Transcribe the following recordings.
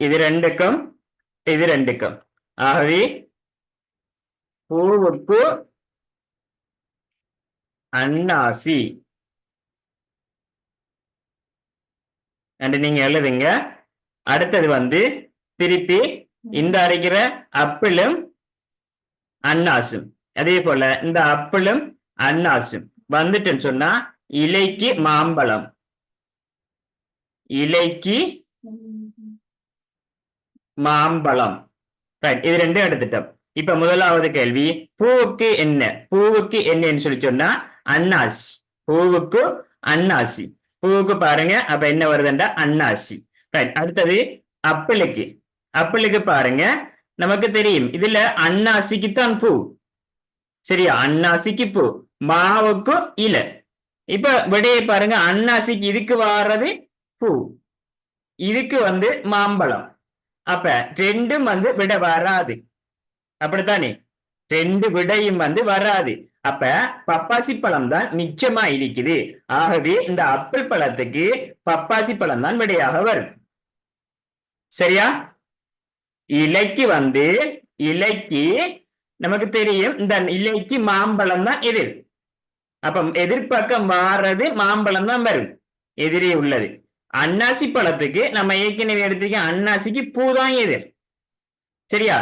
இது ரெண்டுக்கும் இது ரெண்டுக்கும். ஆகவே பூவுக்கு அன்னாசி என்று நீங்க எழுதுங்க. அடுத்தது வந்து திருப்பி இந்த அரைக்கிற அப்பிளும் அன்னாசும், அதே போல இந்த அப்பிளும் அன்னாசும் வந்துட்டுன்னு சொன்னா இலைக்கு மாம்பழம், இலைக்கு மாம்பழம். இது ரெண்டும் எடுத்துட்டோம். இப்ப முதலாவது கேள்வி, பூவுக்கு என்ன? பூவுக்கு என்னன்னு சொல்லி சொன்னா அன்னாசி. பூவுக்கு அன்னாசி. பூவுக்கு பாருங்க, அப்ப என்ன வருதுண்டா அன்னாசி. அடுத்தது அப்பிளுக்கு. அப்பிளுக்கு பாருங்க, நமக்கு தெரியும் இதுல அன்னாசிக்கு தான் பூ, சரியா? அன்னாசிக்கு பூ, மாவுக்கு இலை. இப்ப விடையை பாருங்க, அன்னாசிக்கு இதுக்கு வாரது பூ, இதுக்கு வந்து மாம்பழம். அப்ப ரெண்டும் வந்து விட வராது, அப்படித்தானே? ரெண்டு விடையும் வந்து வராது. அப்ப பப்பாசி பழம் தான் நிச்சயமா இருக்குது. ஆகவே இந்த அப்பிள் பழத்துக்கு பப்பாசி பழம் தான் விடையாக வரும், சரியா? இலைக்கு வந்து இலைக்கு நமக்கு தெரியும் இந்த இலைக்கு மாம்பழம் தான் எதிர். அப்ப எதிர்பக்கம் வாரது மாம்பழம் தான் வரும், எதிரே உள்ளது. அன்னாசி பழத்துக்கு நம்ம ஏற்கனவே எடுத்துக்க, அன்னாசிக்கு பூதான் எதிர், சரியா?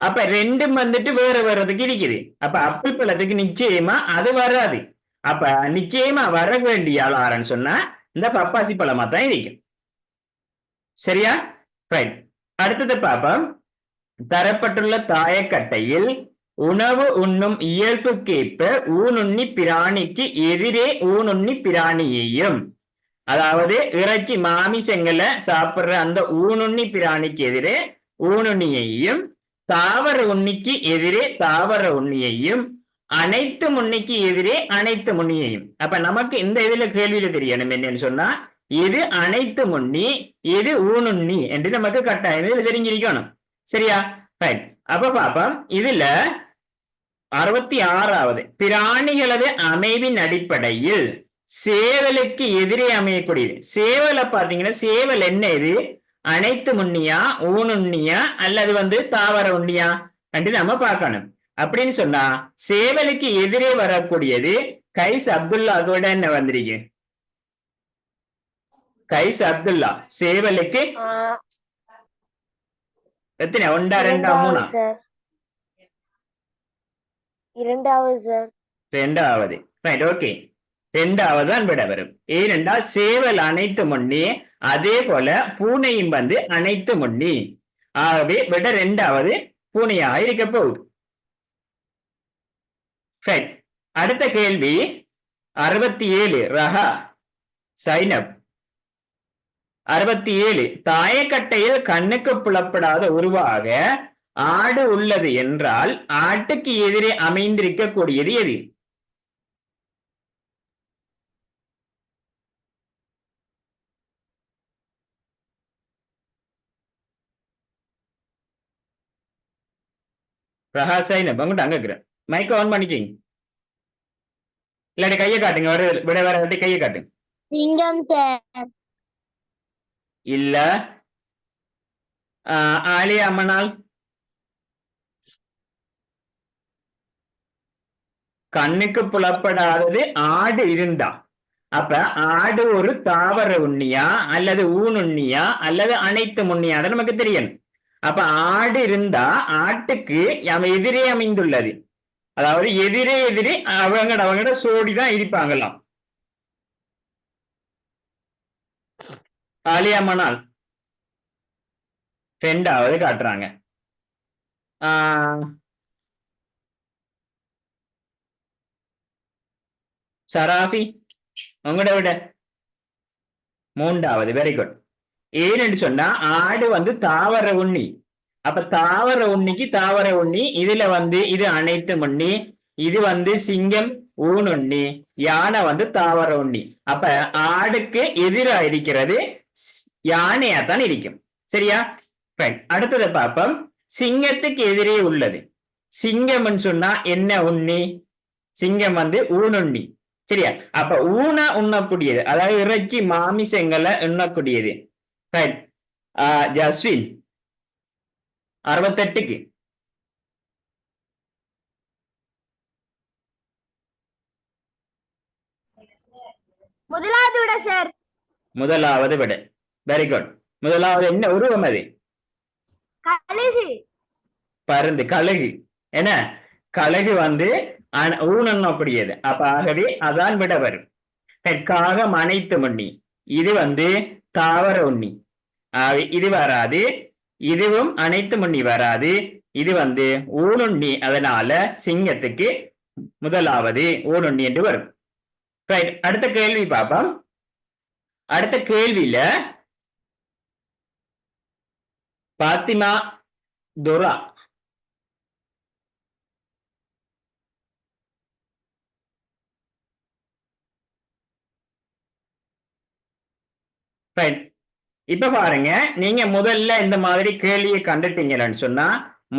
அப்ப ரெண்டும் வந்துட்டு வேற வேறதுக்கு இருக்குது. அப்ப அப்பிள் பழத்துக்கு நிச்சயமா அது வராது. அப்ப நிச்சயமா வர வேண்டிய ஆளாரன்னு சொன்னா இந்த பப்பாசி பழமா தான் இருக்கும், சரியா? ரைட். அடுத்தது பாப்போம். தரப்பட்டுள்ள தாயக்கட்டையில் உணவு உண்ணும் இயல்புக்கேற்ப ஊனுண்ணி பிராணிக்கு எதிரே ஊனுண்ணி பிராணியையும், அதாவது இறைச்சி மாமிசங்களை சாப்பிடுற அந்த ஊனுண்ணி பிராணிக்கு எதிரே ஊனுண்ணியையும், தாவர உண்ணிக்கு எதிரே தாவர உண்ணியையும், அனைத்து முன்னிக்கு எதிரே அனைத்து முன்னியையும். அப்ப நமக்கு இந்த இதுல கேள்வியில தெரியணும் என்னன்னு சொன்னா எது அனைத்து முன்னி எது ஊனுண்ணி என்று நமக்கு கட்டாயம் தெரிஞ்சிருக்கணும், சரியா? ரைட். அப்ப பாப்போம். இதுல 66வது, பிராணிகளது அமைவின் அடிப்படையில் சேவலுக்கு எதிரே அமையக்கூடியது. சேவலை பாத்தீங்கன்னா சேவல் என்ன, இது அனைத்து முன்னியா ஊனுண்ணியா அல்லது வந்து தாவர உண்ணியா என்று நம்ம பார்க்கணும். அப்படின்னு சொன்னா சேவலுக்கு எதிரே வரக்கூடியது கைஸ் அப்துல்லா. கூட என்ன வந்திருக்கு? கைஸ் அப்துல்லா. சேவலுக்கு எத்தனை? ஒன்றா ரெண்டா மூணா? ரெண்டாவது. Right, okay. ரெண்டாவது தான் விட வரும். ஏனென்றா சேவல் அனைத்து முன்னி, அதே போல பூனையும் வந்து அனைத்து முன்னி. ஆகவே விட ரெண்டாவது பூனையா இருக்க போகுது. அடுத்த கேள்வி 67, ரஹா சைனப். 67, தாயக்கட்டையில் கண்ணுக்கு புலப்படாத உருவாக ஆடு உள்ளது என்றால் ஆட்டுக்கு எதிரே அமைந்திருக்க கூடியது எது? ரஹா சைனப், உங்கள்கிட்ட அங்க இருக்கிறேன். மைக்க ஆன் பண்ணிக்கிங்க, இல்லாட்டி கையை காட்டுங்க. விட வர கையை காட்டுங்க. சிங்கம் சார். இல்ல. ஆலியா அம்மனால். கண்ணுக்கு புலப்படாதது ஆடு இருந்தா. அப்ப ஆடு ஒரு தாவர உண்ணியா அல்லது ஊனுண்ணியா அல்லது அனைத்து முன்னியா நமக்கு தெரியும். அப்ப ஆடு இருந்தா ஆட்டுக்கு எதிரே அமைந்துள்ளது, அதாவது எதிரே எதிரே அவங்கட சோடிதான் இருப்பாங்களாம். ஆலியா மணால் ரெண்டாவது காட்டுறாங்க. சராஃபி உங்களோட விட மூன்றாவது. Very good. ஏன்னு சொன்னா ஆடு வந்து தாவர உண்ணி. அப்ப தாவர உண்ணிக்கு தாவர உண்ணி, இதுல வந்து இது அனைத்து உண்ணி, இது வந்து சிங்கம் ஊனுண்ணி, யானை வந்து தாவர உண்ணி. அப்ப ஆடுக்கு எதிராக இருக்கிறது யானையா தான் இருக்கும், சரியா? அடுத்ததை பார்ப்போம். சிங்கத்துக்கு எதிரே உள்ளது. சிங்கம்னு சொன்னா என்ன உண்ணி? சிங்கம் வந்து ஊனுண்ணி, சரியா? அப்ப ஊனா உண்ணக்கூடியது, அதாவது இறைச்சி மாமிசங்களை உண்ணக்கூடியது. ஜஸ்வின் 68க்கு முதலாவது விட சார். முதலாவது விட. Very good. முதலாவது என்ன உருவம் அது? கழுகு. பருந்து, கழுகு. என்ன கழுகு வந்து ஊனக்கூடியது. அப்ப ஆகவே அதான் விட வரும். காகம் அனைத்து உண்ணி, இது வந்து தாவர உண்ணி, இது வராது. இதுவும் அனைத்து உண்ணி வராது. இது வந்து ஊனுண்ணி. அதனால சிங்கத்துக்கு முதலாவது ஊனுண்ணி என்று வரும். ரைட், அடுத்த கேள்வி பாப்போம். அடுத்த கேள்வியில பாத்திமா துரா இப்ப பாருங்க, நீங்க முதல்ல இந்த மாதிரி கேள்வியை கண்டுட்டீங்கன்னு சொன்னா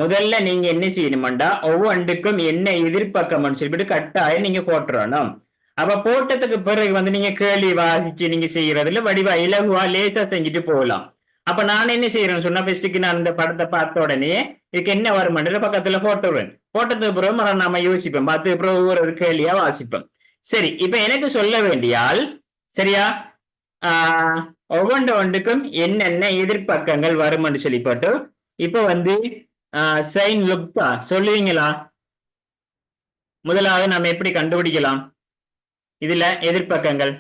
முதல்ல நீங்க என்ன செய்யணும்டா, ஒவ்வொன்றுக்கும் என்ன எதிர்பார்க்கணும்னு சொல்லிட்டு கட்டாயம் நீங்க போட்டுறணும். அப்ப போட்டதுக்கு பிறகு வந்து நீங்க கேள்வி வாசிச்சு நீங்க செய்யறதுல வடிவா இலகுவா லேசா செஞ்சுட்டு போகலாம். அப்ப நான் என்ன செய்யறேன்னு சொன்னா, ஃபர்ஸ்ட்டுக்கு நான் இந்த படத்தை பார்த்த உடனே இதுக்கு என்ன வருமானது பக்கத்துல போட்டுருவேன். போட்டதுக்கு பிறகு நாம யோசிப்போம், பார்த்து பிறகு ஒரு கேள்வியா வாசிப்போம். சரி, இப்ப எனக்கு சொல்ல வேண்டியால் சரியா, ஒவ்வொன்றுக்கும் என்னென்ன எதிர்பக்கங்கள் வரும்னு சொல்லிப்பட்டு இப்ப வந்து சைன் லுக்தா சொல்லுவீங்களா? முதலாவது நாம எப்படி கண்டுபிடிக்கலாம் இதுல எதிர்பக்கங்கள்?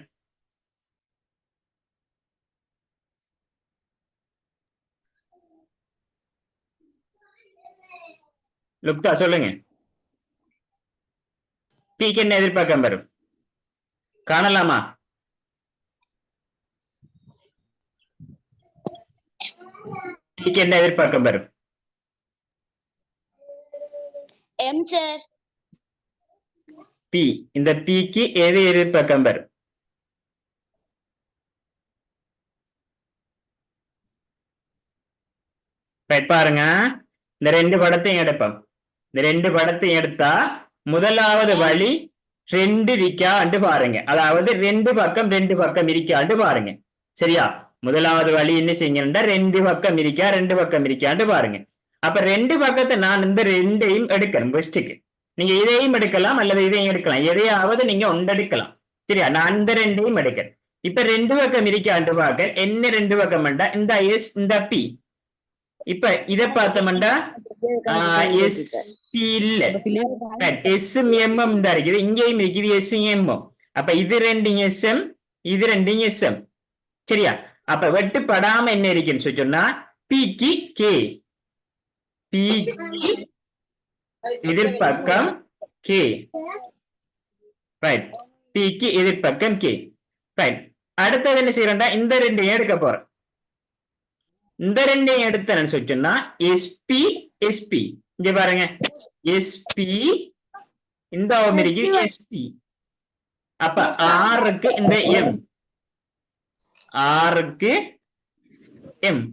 லுக்தா சொல்லுங்க. பீக்கு என்ன எதிர்பக்கம் வரும் காணலாமா? பீக்கு என்ன எதிர்பக்கம் வரும்? M sir. பி. இந்த பீக்கு எது எதிர்பக்கம் வரும்? பாருங்க, இந்த ரெண்டு படத்தையும் எடுப்போம். இந்த ரெண்டு படத்தையும் எடுத்தா முதலாவது வழி ரெண்டு இருக்காண்டு பாருங்க. அதாவது ரெண்டு பக்கம் இருக்காண்டு பாருங்க. சரியா, முதலாவது வழி என்ன செய்யுங்கன்னா ரெண்டு பக்கம் இருக்காண்டு பாருங்க. அப்ப ரெண்டு பக்கத்தை நான் இந்த ரெண்டையும் எடுக்கணும். ஃபர்ஸ்ட்டுக்கு நீங்க இதையும் எடுக்கலாம் அல்லது இதையும் எடுக்கலாம், எதையாவது நீங்க ஒன்றெடுக்கலாம். சரியா, நான் இந்த ரெண்டையும் எடுக்கிறேன். இப்ப ரெண்டு பக்கம் இருக்காண்டு பார்க்க என்ன ரெண்டு பக்கம் வேண்டா, இந்த எஸ் இந்த பி. இப்ப இதை பார்த்தோம்டா எஸ் பி இல்ல, எஸ் எம் தான் இருக்குது, இங்கேயும் இருக்குது எஸ் எம். அப்ப இது ரெண்டு எஸ் எம், இது ரெண்டு எஸ் எம். சரியா, அப்ப வெட்டுப்படாம என்ன இருக்குன்னு சொன்னா பிக்கு கே, பி எதிர்பக்கம் கே. ரைட், பிக்கு எதிர்பக்கம் கே. ரைட், அடுத்தது என்ன செய்யறா, இந்த ரெண்டையும் எடுக்க போறேன். இந்த ரெண்டையும் எடுத்தேன்னு சொன்னா எஸ்பி எஸ்பி. இங்க பாருங்க, எஸ்பி இந்த இருக்கு எஸ்பி. அப்ப ஆறுக்கு இந்த எம், ஆறுக்கு எம்.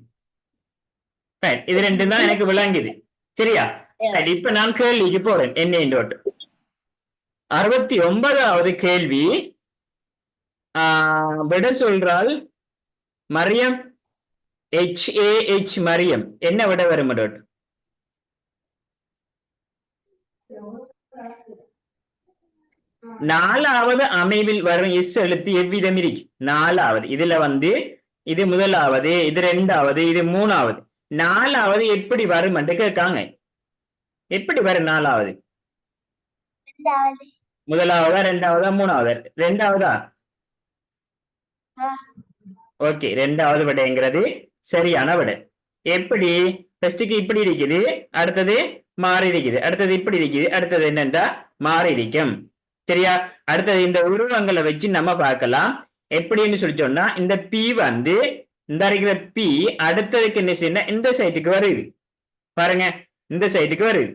இது ரெண்டும் தான் எனக்கு விளங்குது. சரியா, இப்ப நான் கேள்விக்கு போறேன். என்ன 69வது கேள்வி விட சொல்றால் மரியம் HAH மரியம் என்ன விட வரும்? நாலாவது அமைவில் வரும் எஸ் எழுத்து எவ்விதம் இருக்கு? நாலாவது இதுல வந்து இது முதலாவது, இது ரெண்டாவது, இது மூணாவது. நாலாவது எப்படி வரும் கேட்காங்க. எப்படி வரும் நாலாவது? முதலாவதா ரெண்டாவதா மூணாவதா? ரெண்டாவதா? ஓகே, ரெண்டாவது விடைங்கிறது சரியான விடை. எப்படி? ஃபர்ஸ்ட்டுக்கு இப்படி இருக்குது, அடுத்தது மாறி இருக்குது, அடுத்தது இப்படி இருக்குது, அடுத்தது என்னன்னா மாறி இருக்கும். சரியா, அடுத்தது இந்த உருவங்களை வச்சு நம்ம பார்க்கலாம். எப்படின்னு சொல்லி சொன்னா இந்த பி வந்து இந்த இருக்கிற பி அடுத்ததுக்கு என்ன செய்யணும், இந்த சைட்டுக்கு வருது பாருங்க, இந்த சைட்டுக்கு வருது.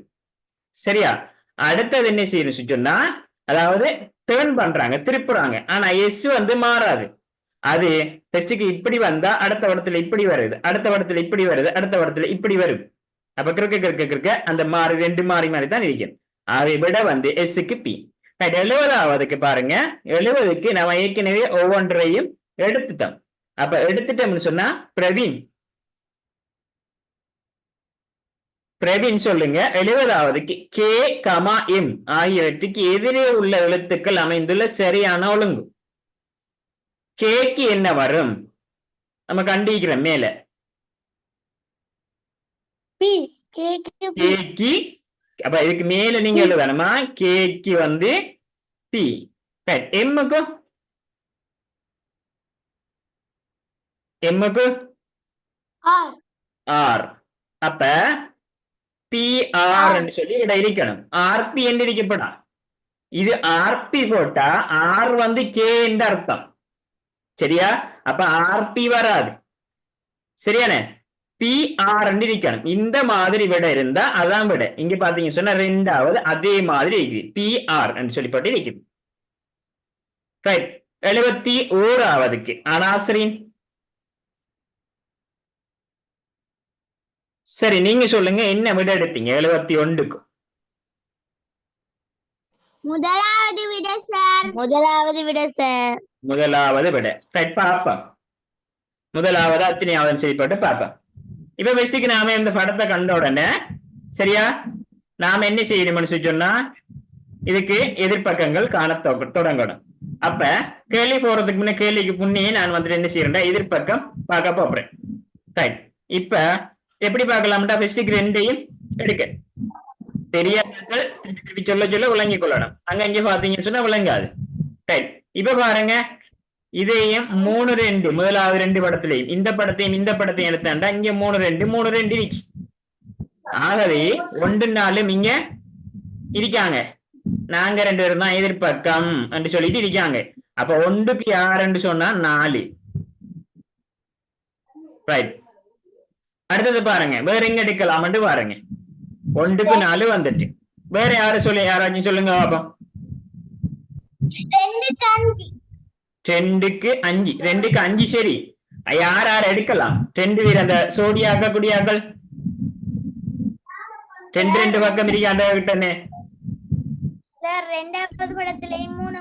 சரியா, அடுத்தது என்ன செய்யணும் சொன்னா அதாவது டேர்ன் பண்றாங்க, திருப்புறாங்க. ஆனா எஸ் வந்து மாறாது. அது டெஸ்டுக்கு இப்படி வந்தா அடுத்த இடத்துல இப்படி வருது, அடுத்த இடத்துல இப்படி வருது, அடுத்த இடத்துல இப்படி வரும். அப்ப கிறுக்க அந்த மாறி ரெண்டு மாறி தான் இருக்கும். அதை விட வந்து எஸ்க்கு பி. 70வதுக்கு பாருங்க, 70க்கு நம்ம ஏற்கனவே ஒவ்வொன்றையும் எடுத்துட்டோம். அப்ப எடுத்துட்டோம்னு சொன்னா பிரவீன் பிரவீன் சொல்லுங்க 70வதுக்கு கே கமா எம் ஆகியவற்றுக்கு எதிரே உள்ள எழுத்துக்கள் அமைந்துள்ள சரியான ஒழுங்கு. கேக்கு என்ன வரும்? நம்ம கண்டிக்கிறோம் மேல. பி கேக்கு கேக்கு, அப்ப இதுக்கு மேல நீங்க எழுதணுமா? கேக்கு வந்து பி. எம்முக்கு எம்முக்கு ஆர் ஆர். அப்ப பிஆர் சொல்லி இட இருக்கணும். ஆர்பி என்று இருக்கப்படா. இது ஆர்பி போட்டா ஆர் வந்து கே என்று அர்த்தம். சரியா? அப்ப ஆர்பி வராது. சரியானே? பிஆர் என்று இருக்கணும். இந்த மாதிரி விட இருந்தா அதான் விட. இங்க பாத்தீங்க சொன்னா 2வது அதே மாதிரி இருக்குது. பிஆர் என்று சொல்லி போட்டு இருக்குது. ரைட். 71வதுக்கு அனாஸ்ரீன். சரி, நீங்க சொல்லுங்க என்ன விட எடுத்தீங்க 71க்கு? முதலாவது விட சார். முதலாவது விட சார். முதலாவது விட. ரைட், பாப்பா. முதலாவது அத்தனையாவது செய்யப்பட்டு பாப்போம். இப்ப பெஸ்ட்டுக்கு நாம இந்த படத்தை கண்ட உடனே சரியா நாம என்ன செய்யணும்னு சொன்னா இதுக்கு எதிர்பக்கங்கள் காண தொடங்கணும். அப்ப கேள்வி போறதுக்கு முன்ன கேள்விக்கு முன்னே நான் வந்துட்டு என்ன செய்யறேன் எதிர்பக்கம் பார்க்க போறேன். ரைட். இப்ப எப்படி பார்க்கலாம்டா? பெஸ்ட்டுக்கு 2ஐயும் எடுக்க தெரியாதவர்கள் சொல்ல சொல்ல விளங்கிக் கொள்ளணும். அங்க இங்க பாத்தீங்கன்னு சொன்னா விளங்காது. ரைட். இப்ப பாருங்க, இதையும் 3 2 முதலாவது 2 படத்திலையும் இந்த படத்தையும் எடுத்தாண்டா இங்க 3 2 இருக்கு. ஆகவே 1 4 இங்க இருக்காங்க. நாங்க 2 பேரும் தான் எதிர்பக்கம் என்று சொல்லிட்டு இருக்காங்க. அப்ப 1க்கு யாருன்னு சொன்னா 4. ரைட். அடுத்தது பாருங்க, வேற எங்க எடுக்கலாம்னு பாருங்க. 1க்கு 4 வந்துட்டு வேற யாராச்சும் சொல்லுங்க பாப்போம். 2க்கு 5. 2க்கு 5 சரி. யார் எடுக்கலாம்? 2 பேர் அந்த சோடியாக்க குடியாக்கள் 2 பக்கம் இருக்காண்ட கிட்டனே. சார் 2வது படத்திலேயும் 3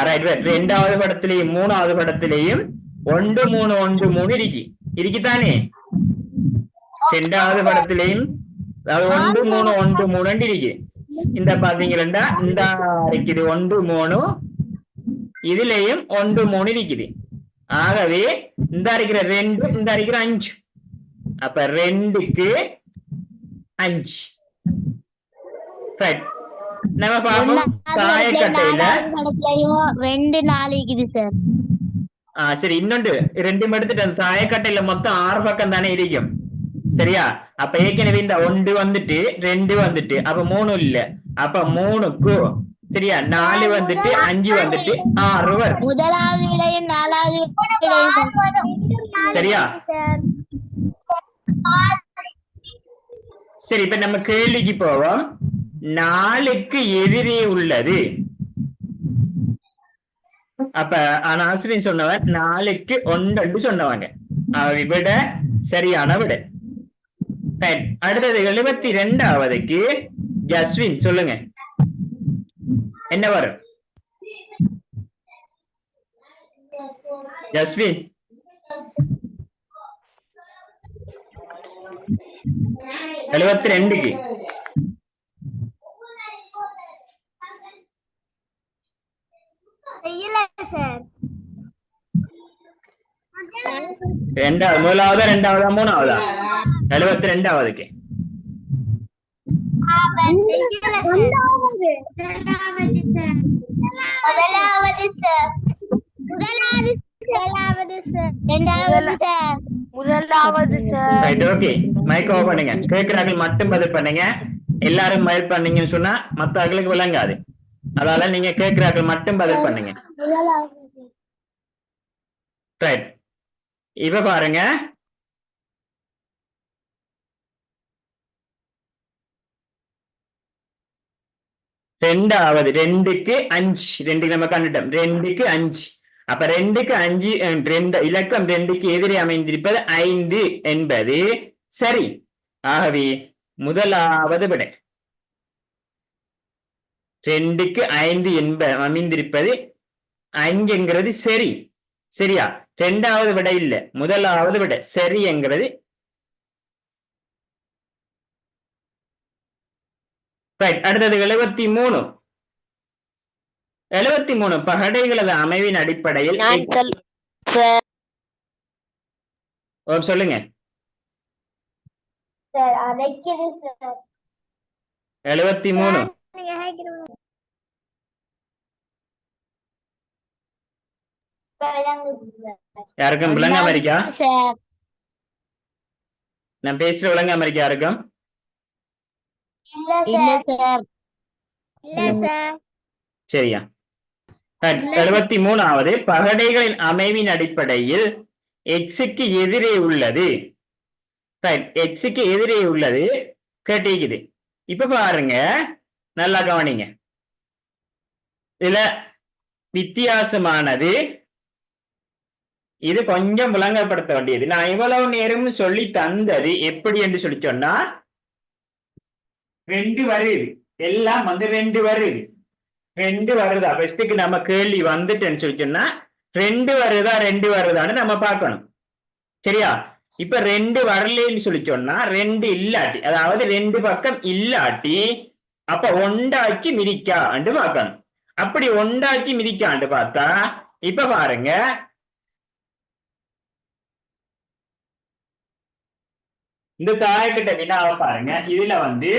ரைட் ரைட். 2வது படத்திலேயும் 3வது படத்திலேயும் 1 3 1 3 இருக்குதானே? 2வது படத்திலேயும் 1 3 1 3 இருக்கு. இந்த பாத்தீங்கன்னா இந்த இருக்குது 1 3, இதுலயும் 1 3 இருக்குது. ஆகவே இந்த இருக்கிற 2 இந்த இருக்கிற 5. அப்ப 2க்கு 5. ரைட். நம்ம பாப்போம் சாயக்கட்டையில 2 4 இருக்குது சார். சரி, இன்னொன்று 2 எடுத்துட்டு அந்த சாயக்கட்டையில மொத்தம் 6 பக்கம் தானே இருக்கும். சரியா? அப்ப ஏற்கனவே இந்த 1 வந்துட்டு 2 வந்துட்டு அப்ப 3 இல்ல. அப்ப 3க்கு சரியா 4 வந்துட்டு 5 வந்துட்டு 6 வரும். முதலாவது விடையும் 4வது சரியா? சரி, இப்ப நம்ம கேள்விக்கு போவோம். 4க்கு எதிரே உள்ளது. அப்ப ஆசிரியர் சொன்னவர் 4க்கு 1 சொன்னவங்க. விட சரியான விட. அடுத்தது 72வதுக்கு ஜஸ்வின் சொல்லுங்க என்ன வரும்? ஜஸ்வின் 72க்கு முதலாவதா 2வதா 3வதா? 72வதுக்கு மைக் ஆஃப் பண்ணுங்க. கேட்கிறார்கள் மட்டும் பதில் பண்ணுங்க. எல்லாரும் பதில் பண்ணீங்கன்னு சொன்னா மத்தவர்களுக்கு விளங்காது. அதனால நீங்க கேட்கிறார்கள் மட்டும் பதில் பண்ணுங்க. ரைட். இப்ப பாருங்க, ரெண்டாவது 2க்கு 5. 2க்கு நம்ம கண்டுட்டோம். 2க்கு 5. அப்ப 2க்கு 5 2 இலக்கம் 2க்கு எதிரே அமைந்திருப்பது 5 என்பது சரி. ஆகவே முதலாவது விடை 2க்கு 5 அமைந்திருப்பது 5 சரி. சரியா? 2வது விடை இல்ல, முதலாவது விடை சரி என்கிறது ரைட், அடுத்தது 73. 73 பகடைகளது அமைவின் அடிப்படையில் சொல்லுங்க. சார் அரைக்குது சார் 73 யாருக்கும் விளங்காம இருக்கா? சார் நான் பேசுற விளங்காம இருக்கா யாருக்கும்? இல்ல சார் இல்ல சார் சரியா? 73வது பகடைகளின் அமைவின் அடிப்படையில் எக்ஸுக்கு எதிரே உள்ளது. எக்ஸுக்கு எதிரே உள்ளது கேட்டிருக்குது. இப்ப பாருங்க, நல்லா கவனிங்க. இதுல வித்தியாசமானது இது கொஞ்சம் விளங்கப்படுத்த வேண்டியது. நான் இவ்வளவு நேரம் சொல்லி தந்தது எப்படி என்று சொல்லி சொன்னா 2 வருது, எல்லாம் வந்து 2 வருது. 2 வருதா ஃபர்ஸ்ட்டுக்கு நம்ம கேள்வி வந்துட்டேன்னு சொல்லி சொன்னா 2 வருதான்னு நம்ம பார்க்கணும். சரியா? இப்ப 2 வரலன்னு சொல்லி சொன்னா 2 இல்லாட்டி, அதாவது 2 பக்கம் இல்லாட்டி அப்ப ஒண்டாச்சு மிதிக்காண்டு பார்க்கணும். அப்படி ஒண்டாச்சு மிதிக்காண்டு பார்த்தா இப்ப பாருங்க, இந்த தாயக்கிட்ட வினாவை பாருங்க. இதுல வந்து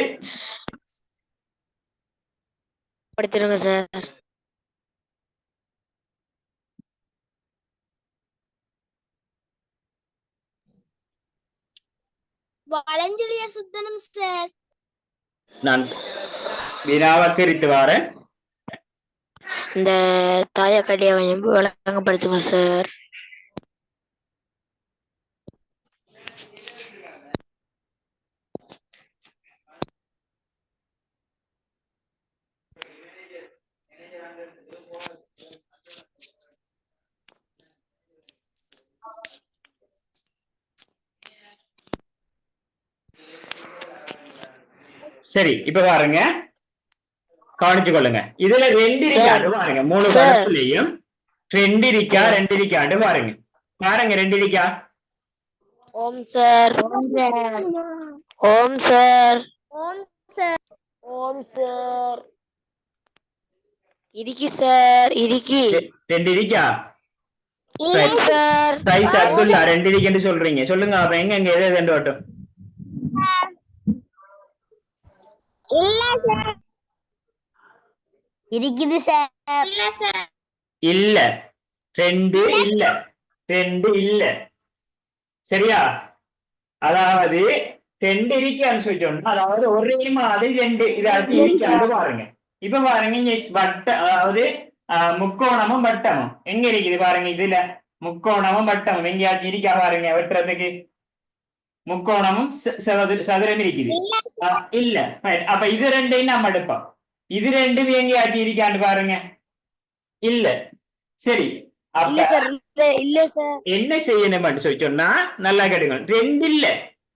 படுத்துருங்க சார். வளஞ்சொலிய சுத்தணும் சார். நான் வினாவை குறித்து வரேன். இந்த தாயக்கடியை கொஞ்சம் விளங்கப்படுத்துங்க சார். சரி, இப்ப பாருங்க, கவனிச்சு கொள்ளுங்க. இதுல 2 இருக்காண்டு பாருங்க, 3 படத்துலயும் 2 இருக்காண்டு பாருங்க. பாருங்க 2 இருக்கா? ஓம் சார். ஓம் சார். ஓம் சார். ஓம் சார். இருக்கு சார், இருக்கு. 2 இருக்கா? சார். ரைஸ் அப்துல்லா 2 இருக்குன்னு சொல்றீங்க. சொல்லுங்க அப்ப எங்க எது 2 வட்டம்? இல்ல சார் இருக்குது சார். இல்ல சார் இல்ல 2 இல்ல 2 இல்ல. சரியா? அதாவது 2 இருக்கான்னு சொல்லி சொன்னா அதாவது ஒரே மாதிரி 2 இதாச்சு இருக்கான்னு பாருங்க. இப்ப பாருங்க, இங்க வட்டம், அதாவது முக்கோணமும் வட்டமும் எங்க இருக்குது பாருங்க. இதுல முக்கோணமும் வட்டமும் எங்கேயாச்சும் இருக்கா பாருங்க வெட்டுறதுக்கு? முக்கோணமும் சதுரம் இருக்குது இல்ல. அப்ப இது 2 நம்ம எடுப்போம். இது 2 எங்கேயாச்சும் இருக்கான்னு பாருங்க. இல்ல. சரி, இல்ல சார். என்ன செய்யணும் சொல்லி சொன்னா நல்லா கேட்டுங்க. 2 இல்ல.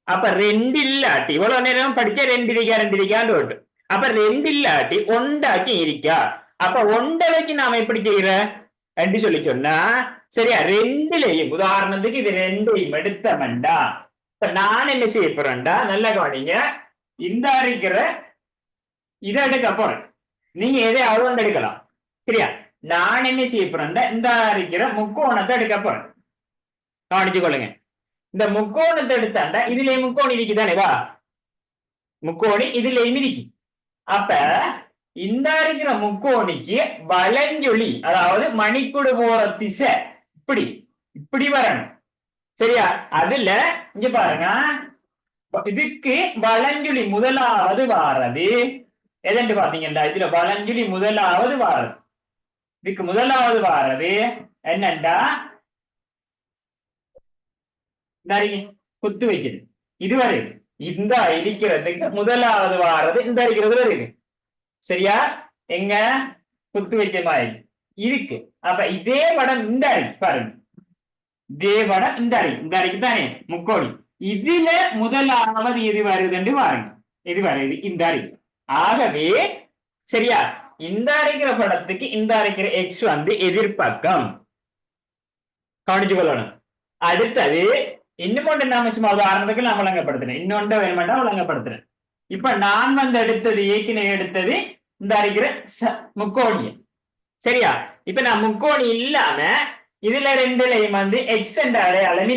அப்ப 2 இல்லாட்டி இவ்வளவு நேரம் படிச்ச 2 இருக்காண்டு ஓட்டு. அப்ப 2 இல்லாட்டி ஒண்டாக்கி இருக்கா. அப்ப ஒண்டவைக்கு நாம எப்படி செய்யற என்று சொல்லி சொன்னா, சரியா, 2லயும் உதாரணத்துக்கு இது 2ஐயும் எடுத்தமண்டா இப்ப நான் என்ன செய்ய போறேன்டா, நல்லா கவனிங்க. இந்த இருக்கிற இதை எடுக்க போறேன். நீங்க எதையாவது ஒன்று எடுக்கலாம். சரியா? நான் என்ன செய்ய போறேன்டா, இந்த இருக்கிற முக்கோணத்தை எடுக்க போறேன். கவனிச்சு கொள்ளுங்க. இந்த முக்கோணத்தை எடுத்தாண்டா இதுல முக்கோணி இருக்குதானே, வா முக்கோணி இதுலயும் இருக்கு. அப்ப இந்த இருக்கிற முக்கோணிக்கு வலஞ்சொலி, அதாவது மணிக்குடு போற திசை இப்படி இப்படி வரணும். சரியா? அதுல இங்க பாருங்க, இதுக்கு வலஞ்சொலி முதலாவது வாரது எதென்று பாத்தீங்கன்னா, இதுல வலஞ்சொலி முதலாவது வாரது, இதுக்கு முதலாவது வாரது என்னண்டா குத்து வைக்குது. இது வருது. இந்த இருக்கிறதுக்கு முதலாவது வாரது இந்த இருக்கிறது வருது. சரியா? எங்க குத்து வைக்க மாதிரி இருக்கு. அப்ப இதே படம் இந்த அடி பாருங்க, இதே படம் இந்த அடிக்கு தானே முக்கோணி. இதுல முதலாவது எது வருதுன்னு பாருங்க, இது வருது இந்த அடி. ஆகவே சரியா, இந்த அடிக்கிற படத்துக்கு இந்த அடிக்கிற எக்ஸ் வந்து எதிர்பக்கம். கவனிச்சு கொள்ளணும். அடுத்தது இன்னும் நாம சும்மா உதாரணத்துக்கு நான் விளங்கப்படுத்துறேன். இன்னொன்று வேணுமெண்டா விளங்கப்படுத்துறேன். இப்ப நான் வந்து எடுத்தது ஏற்கனவே எடுத்தது இந்த இருக்கிற முக்கோணி. சரியா? இப்ப நான் முக்கோணி இல்லாம இதுல ரெண்டுலையும் வந்து எக்ஸ் என்ற அடையாளம்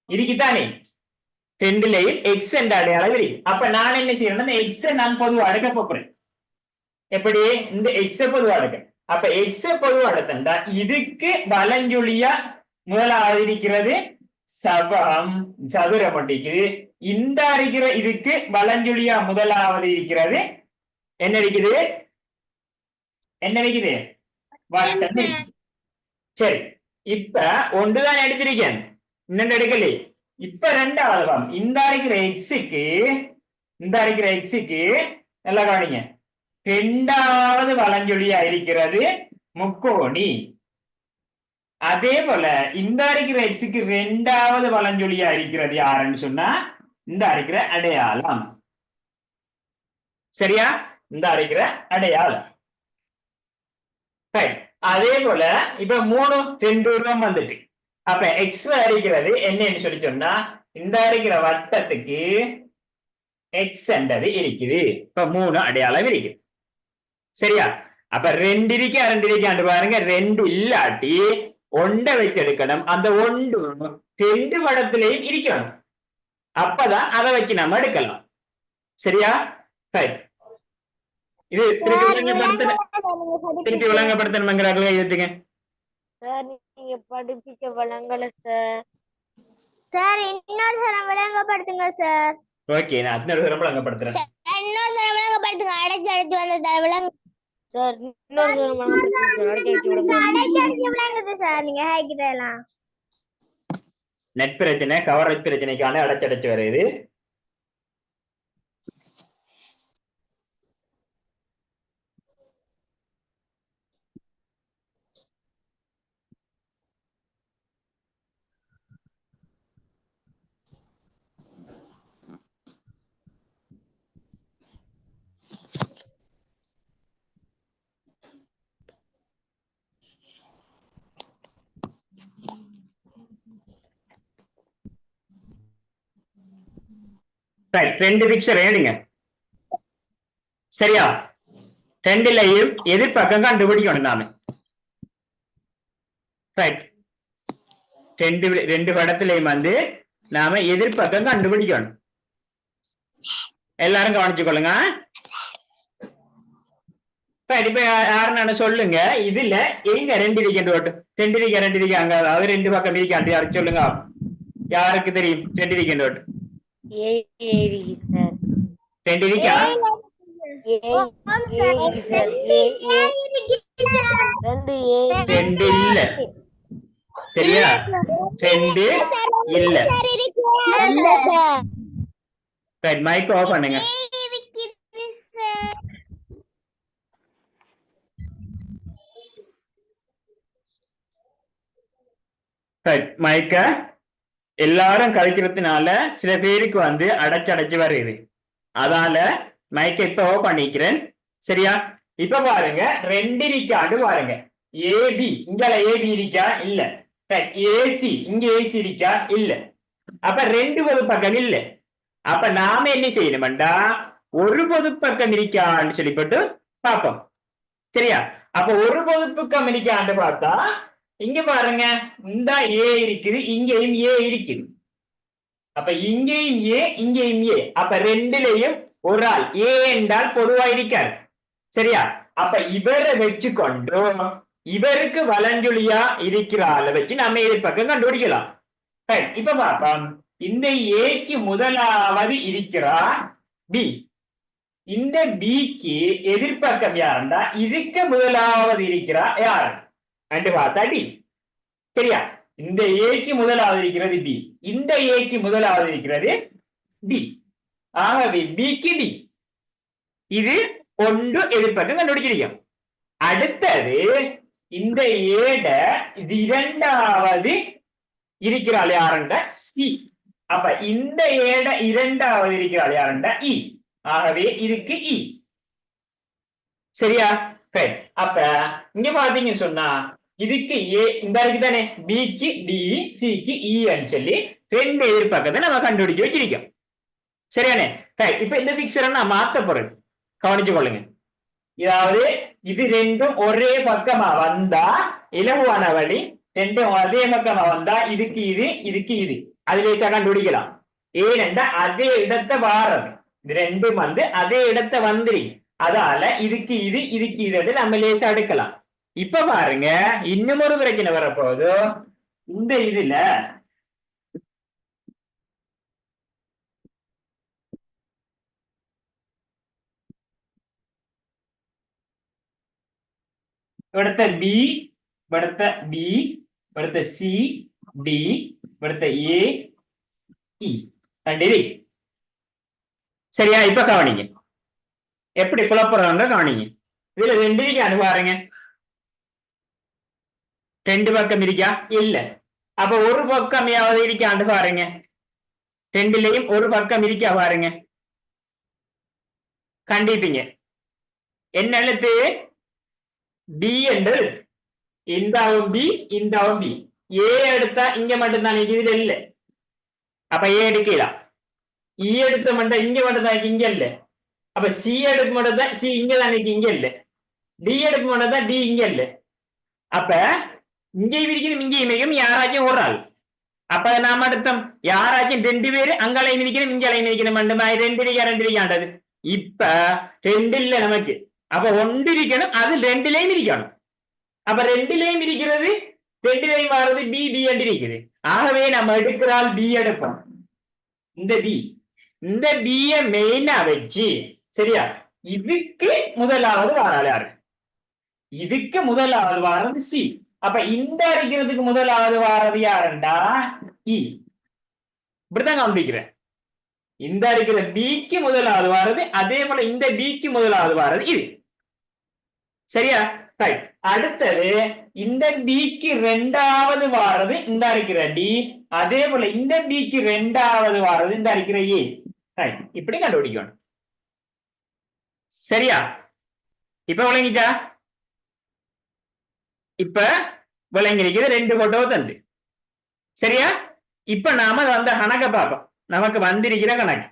இருக்குதானே? ரெண்டுலையும் எக்ஸ் என்ற அடையாளம் இருக்கு. அப்ப நான் என்ன செய்யணும், எக்ஸ் நான் பொதுவா எடுக்க போறேன். எப்படி? இந்த எக்ஸ் பொதுவா எடுக்க. அப்ப எக்ஸ் பொதுவா எடுத்தா இதுக்கு வலஞ்சுழியா முதலாவது இருக்கிறது சபம் சதுரம் இருக்குது. இந்த இருக்கிற இதுக்கு வலஞ்சுழியா முதலாவது இருக்கிறது என்ன இருக்குது? என்ன இருக்குது? வட்டம். சரி, இப்ப ஒன்றுதான் எடுத்திருக்கேன், இன்னொன்று எடுக்கல. இப்ப ரெண்டாவது இந்த இருக்கிற எக்ஸுக்கு நல்லா கவனிங்க, ரெண்டாவது வலஞ்சுழியா இருக்கிறது முக்கோணி. அதே போல இந்த இருக்கிற எக்ஸுக்கு ரெண்டாவது வலஞ்சொலியா இருக்கிறது யாருன்னு சொன்னா இந்த இருக்கிற அடையாளம். சரியா? இந்த இருக்கிற அடையாளம். அதே போல இப்ப 3 2 ரூபம் வந்துட்டு, அப்ப எக்ஸ் இருக்கிறது என்னன்னு சொல்லி சொன்னா இந்த இருக்கிற வட்டத்துக்கு எக்ஸ் என்றது இருக்குது. இப்ப 3 அடையாளம் இருக்கு. சரியா? அப்ப 2 இருக்காண்டு பாருங்க, 2 இல்லாட்டி ஒன்றை வச்சு எடுக்கணும். அந்த ஒன்று 2 படத்திலையும் இருக்கணும். அப்பதான் அதை வச்சு நம்ம எடுக்கலாம். சரியா? இது திருப்பி விளங்கப்படுத்தணுங்கிறாங்களே, ஏத்துங்க. நீங்க படிப்பிக்க வழங்கல சார். சார் இன்னொரு தரம் விளங்கப்படுத்துங்க சார். ஓகே, நான் இன்னொரு தரம் விளங்கப்படுத்துறேன். இன்னொரு தரம் விளங்கப்படுத்துங்க. அடைச்சு வந்து விளங்க சார். இன்னொரு தரம் விளங்கப்படுத்துங்க. அடைச்சு விளங்குது சார். நீங்க ஹைக்கிட்டலாம் நெட் பிரச்சனை, கவரேஜ் பிரச்சனைக்கான அடைச்சு வருது. ரெண்டு பிக்சர் எழுதுங்க. சரியா? ரெண்டுலையும் எதிர்பக்கம் கண்டுபிடிக்கணும் நாம. ரெண்டு படத்திலையும் வந்து நாம எதிர்பக்கம் கண்டுபிடிக்கணும். எல்லாரும் கவனிச்சுக்கொள்ளுங்க. இப்ப யாருன்னு சொல்லுங்க, இதுல எங்க 2 இருக்கு? 2 இருக்கு அங்க, அதாவது 2 பக்கம் இருக்காண்டு யாருக்கு சொல்லுங்க. யாருக்கு தெரியும் 2 இருக்கு? 2 இருக்கா? 2 இல்ல. சரியா? 2 இல்ல. மைக் ஆஃப் பண்ணுங்க. மைக்க எல்லாரும் கழிக்கிறதுனால சில பேருக்கு வந்து அடைச்சு வருது. அதனால மைக்க இப்ப ஓ பண்ணிக்கிறேன். சரியா? இப்ப பாருங்க, 2 இருக்காண்டு பாருங்க. ஏபி இங்க ஏபி இருக்கா? இல்ல. ஏசி இங்க ஏசி இருக்கா? இல்ல. அப்ப 2 பொது பக்கம் இல்ல. அப்ப நாம என்ன செய்யணும்டா, ஒரு பொது பக்கம் இருக்கான்னு சொல்லிப்பட்டு பார்ப்போம். சரியா? அப்ப ஒரு பொது பக்கம் இருக்காண்டு பார்த்தா இங்க பாருங்க, இந்த ஏ இருக்குது, இங்கேயும் ஏ இருக்குது. அப்ப இங்கேயும் ஏ, இங்கேயும் ஏ. அப்ப 2லயும் ஒரு ஆள் ஏ என்றால் பொதுவா இருக்காரு. சரியா? அப்ப இவரை வச்சுக்கொண்டு இவருக்கு வலஞ்சுழியா இருக்கிற ஆளை வச்சு நம்ம எதிர்பக்கம் கண்டுபிடிக்கலாம். இப்ப பார்ப்போம். இந்த ஏக்கு முதலாவது இருக்கிறா பி. இந்த பிக்கு எதிர்பக்கம் யாருண்டா இதுக்கு முதலாவது இருக்கிறா யாரு அண்டு பார்த்தா டி. சரியா? இந்த ஏக்கு முதலாவது இருக்கிறது பி, இந்த ஏக்கு முதலாவது இருக்கிறது டி. ஆகவே பிக்கு டி. இது ஒன்று எதிர்பக்கம் கண்டுபிடிச்சிருக்கோம். அடுத்தது இந்த ஏட இது இரண்டாவது இருக்கிறாள் யாருண்ட சி. அப்ப இந்த ஏட இரண்டாவது இருக்கிறாள் யாருண்ட இ. ஆகவே இதுக்கு இ. சரியா? அப்ப இங்க பாத்தீங்கன்னு சொன்னா இதுக்கு ஏ இந்த இருக்குதானே, பிக்கு டி, சிக்கு இன்னு சொல்லி 2 எதிர்பக்கத்தை நம்ம கண்டுபிடிச்சு வச்சிருக்கோம். சரியானே? இப்ப இந்த பிக்சரை நான் மாத்த போறேன், கவனிச்சு கொள்ளுங்க. இதாவது இது ரெண்டும் ஒரே பக்கமா வந்தா இலகுவான வழி, ரெண்டும் அதே பக்கமா வந்தா இதுக்கு இது இதுக்கு இது அது லேசா கண்டுபிடிக்கலாம். ஏனென்றா அதே இடத்தை வாரது, இது ரெண்டும் வந்து அதே இடத்தை வந்துரு, அதால இதுக்கு இது இதுக்கு இது நம்ம லேசா எடுக்கலாம். இப்ப பாருங்க, இன்னும் ஒரு பிரச்சனை வரப்போகுது. இந்த இதுல இവിടുത്തെ ബി, ഇവിടുത്തെ ബി, ഇവിടുത്തെ സി, ഡി, ഇവിടുത്തെ എ, ഇ കണ്ടില്ലേ? சரியா? இப்ப கவனிங்க எப்படி குழப்பறாங்க, கவனிங்க. இதுல ரெண்டு இருக்கான்னு பாருங்க, ரெண்டு பக்கம் இருக்கா? இல்ல. அப்ப ஒரு பக்கமையாவது இருக்காண்டு பாருங்க, ரெண்டுலயும் ஒரு பக்கம் இருக்கா பாருங்க, கண்டிப்பீங்க. என்ன எழுத்து? டி என்ற எழுத்து. இந்தாவும் பி, இந்தாவும் பி. ஏ எடுத்தா இங்க மட்டும்தான் இதுல இல்ல, அப்ப ஏ எடுக்கலாம். இ எடுத்த மட்டும் இங்க மட்டும்தான் இங்க இல்ல, அப்ப சி எடுக்க மட்டும் தான் சி இங்க தான் இங்க இல்ல. டி எடுக்க மட்டும் தான் டி இங்க இல்ல. அப்ப இங்கேயும் இருக்கணும் இங்கேயும் இருக்கணும் யாராச்சும் ஒரு ஆள். அப்ப நாம அடுத்தோம் யாராச்சும் ரெண்டு பேரு அங்கலையும் இருக்கணும் இங்கலையும் இருக்கணும், ரெண்டு இருக்காண்டது. இப்ப ரெண்டு இல்ல நமக்கு, அப்ப ஒன்று இருக்கணும், அது ரெண்டுலயும் இருக்கணும். அப்ப ரெண்டுலயும் இருக்கிறது, ரெண்டுலயும் வர்றது பி, பி என்று இருக்குது. ஆகவே நம்ம எடுக்கிறால் பி எடுப்போம். இந்த பி, இந்த பிய மெயினா வச்சு, சரியா, இதுக்கு முதலாவது வாராள் யாரு? இதுக்கு முதலாவது வாரது சி. அப்ப இந்த இருக்கிறதுக்கு முதலாவது வாரது யாருண்டா? இ. இப்படிதான் காண்பிக்கிறேன். இந்த இருக்கிற பிக்கு முதலாவது வாரது, அதே போல இந்த பிக்கு முதலாவது வாரது இது. சரியா? அடுத்தது இந்த பிக்கு ரெண்டாவது வாரது இந்த இருக்கிற டி, அதே போல இந்த பிக்கு ரெண்டாவது வாரது இந்த இருக்கிற ஏ. இப்படி கண்டுபிடிக்கணும். சரியா? இப்ப விளங்கிச்சா? இப்ப விளங்கிருக்கிறது ரெண்டு போட்டோ தந்து. சரியா? இப்ப நாம அந்த கணக்கை பார்ப்போம். நமக்கு வந்திருக்கிற கணக்கு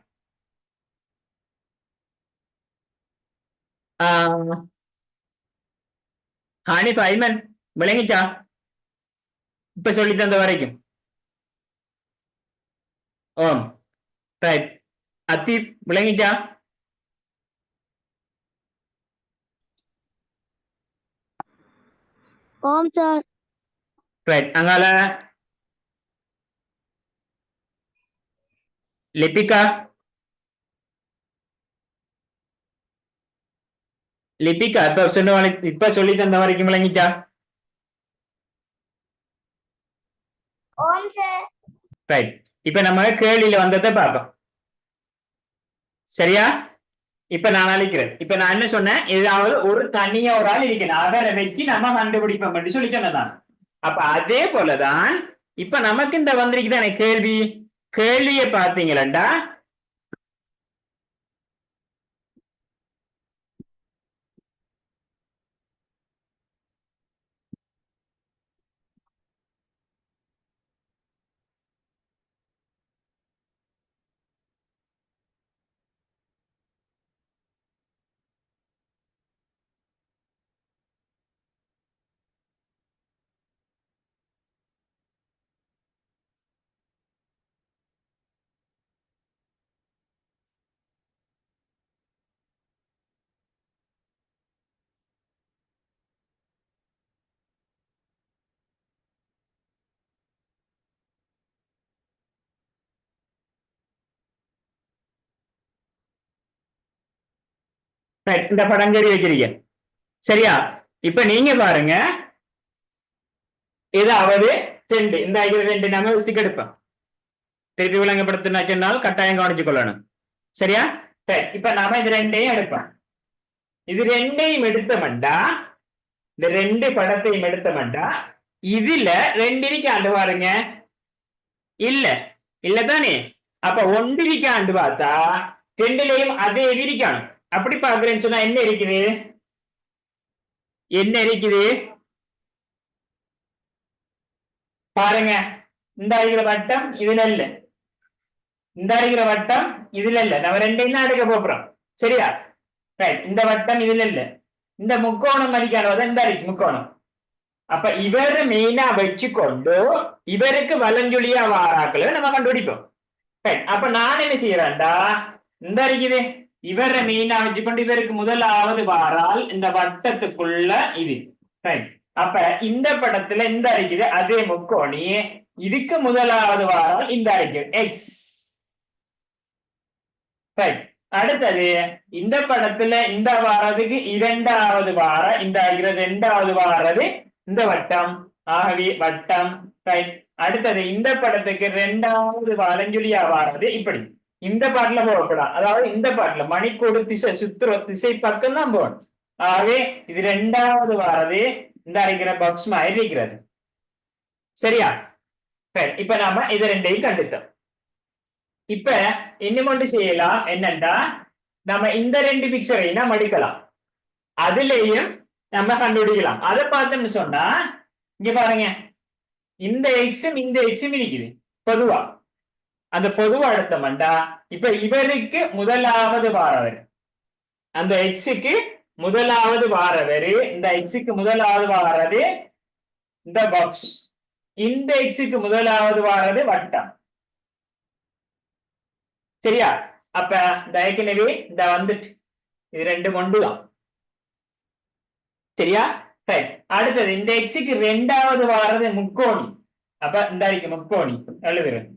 ஹானிஃப், ஐமன் விளங்கிச்சா? இப்ப சொல்லி தந்த வரைக்கும். ஓம் ரைட். அத்தீப் விளங்கிச்சா? ஓம் சார். ரைட். அங்கால லிபிகா, லிபிகா இப்ப சொல்லி தந்த வரைக்கும் விளங்கிச்சா? ஓம் சார். ரைட். இப்ப நம்ம கேள்வியில வந்ததை பார்ப்போம். சரியா? இப்ப நான் அழைக்கிறேன். இப்ப நான் என்ன சொன்னேன், ஏதாவது ஒரு தனியா ஒரு ஆள் இருக்கணும், அவரை வச்சு நம்ம கண்டுபிடிப்போம் அப்படின்னு சொல்லி சொன்னதான். அப்ப அதே போலதான் இப்ப நமக்கு இந்த வந்திருக்குதானே கேள்வி. கேள்வியை பார்த்தீங்களா? இந்த படம் சரி வைக்கிறீங்க. சரியா? இப்ப நீங்க பாருங்க, ஏதாவது ரெண்டு இந்த ரெண்டு நம்ம ஊசிக்கு எடுப்போம். திருப்பி விளங்கப்படுத்தினா சொன்னால் கட்டாயம் கவனிச்சு கொள்ளணும். சரியா? இப்ப நாம இது ரெண்டையும் எடுப்போம். இது ரெண்டையும் எடுத்தோம்டா, இந்த ரெண்டு படத்தையும் எடுத்தோம்டா, இதுல ரெண்டு இருக்காண்டு பாருங்க. இல்ல இல்லதானே? அப்ப ஒன்றிருக்காண்டு பார்த்தா ரெண்டுலையும் அதே இருக்கணும். அப்படி பாக்குறேன்னு சொன்னா என்ன இருக்குது? என்ன இருக்குது பாருங்க. இந்த இருக்கிற வட்டம் இதுல இல்ல, இந்த இருக்கிற வட்டம் இதுல இல்ல, நம்ம ரெண்டையும் தான் எடுக்க போறோம். சரியா? ரைட். இந்த வட்டம் இதுல இல்ல, இந்த முக்கோணம் மதிக்கானதான் இந்த இருக்கு முக்கோணம். அப்ப இவரை மெயினா வச்சுக்கொண்டு இவருக்கு வலஞ்சுழியா வாராக்களை நம்ம கண்டுபிடிப்போம். அப்ப நான் என்ன செய்யறேன்டா, இந்த இருக்குது இவரை மெயினா வச்சுக்கொண்டு இவருக்கு முதலாவது வாரால் இந்த வட்டத்துக்குள்ள இது. அப்ப இந்த படத்துல இந்த இருக்குது அதே முக்கோணி, இதுக்கு முதலாவது வாரால் இந்த இருக்குது எக்ஸ். அடுத்தது இந்த படத்துல இந்த வாரதுக்கு இரண்டாவது வார இந்த இரண்டாவது வாரது இந்த வட்டம், ஆகவே வட்டம். அடுத்தது இந்த படத்துக்கு இரண்டாவது வலஞ்சுழியா வாரது இப்படி இந்த பாட்டுல போகக்கூடாது, அதாவது இந்த பாட்டுல மணிக்கூடு திசை சுத்துற திசை பக்கம் தான் போகணும். ஆகவே இது இரண்டாவது வாரது இந்த இருக்கிற பாக்ஸ் மாதிரி இருக்கிறது. சரியா? இப்ப நாம இது ரெண்டையும் கண்டுத்தோம். இப்ப இன்னும் ஒன்று செய்யலாம் என்னன்னா, நம்ம இந்த ரெண்டு பிக்சரையும் நம்ம எடுக்கலாம், அதுலயும் நம்ம கண்டுபிடிக்கலாம். அதை பார்த்தோம்னு சொன்னா இங்க பாருங்க, இந்த எக்ஸும் இந்த எக்ஸும் இருக்குது பொதுவா. அந்த பொதுவா எடுத்தோம்டா இப்ப இவருக்கு முதலாவது வாரவர், அந்த எக்ஸுக்கு முதலாவது வாரவர், இந்த எக்ஸுக்கு முதலாவது வாரது இந்த பாக்ஸ், இந்த எக்ஸுக்கு முதலாவது வாரது வட்டம். சரியா? அப்ப இந்த ஏற்கனவே இந்த வந்துட்டு இது ரெண்டு கொண்டுதான். சரியா? அடுத்தது இந்த எக்ஸுக்கு ரெண்டாவது வாரது முக்கோணி, அப்ப இந்த இருக்கு முக்கோணி எழுதுறது.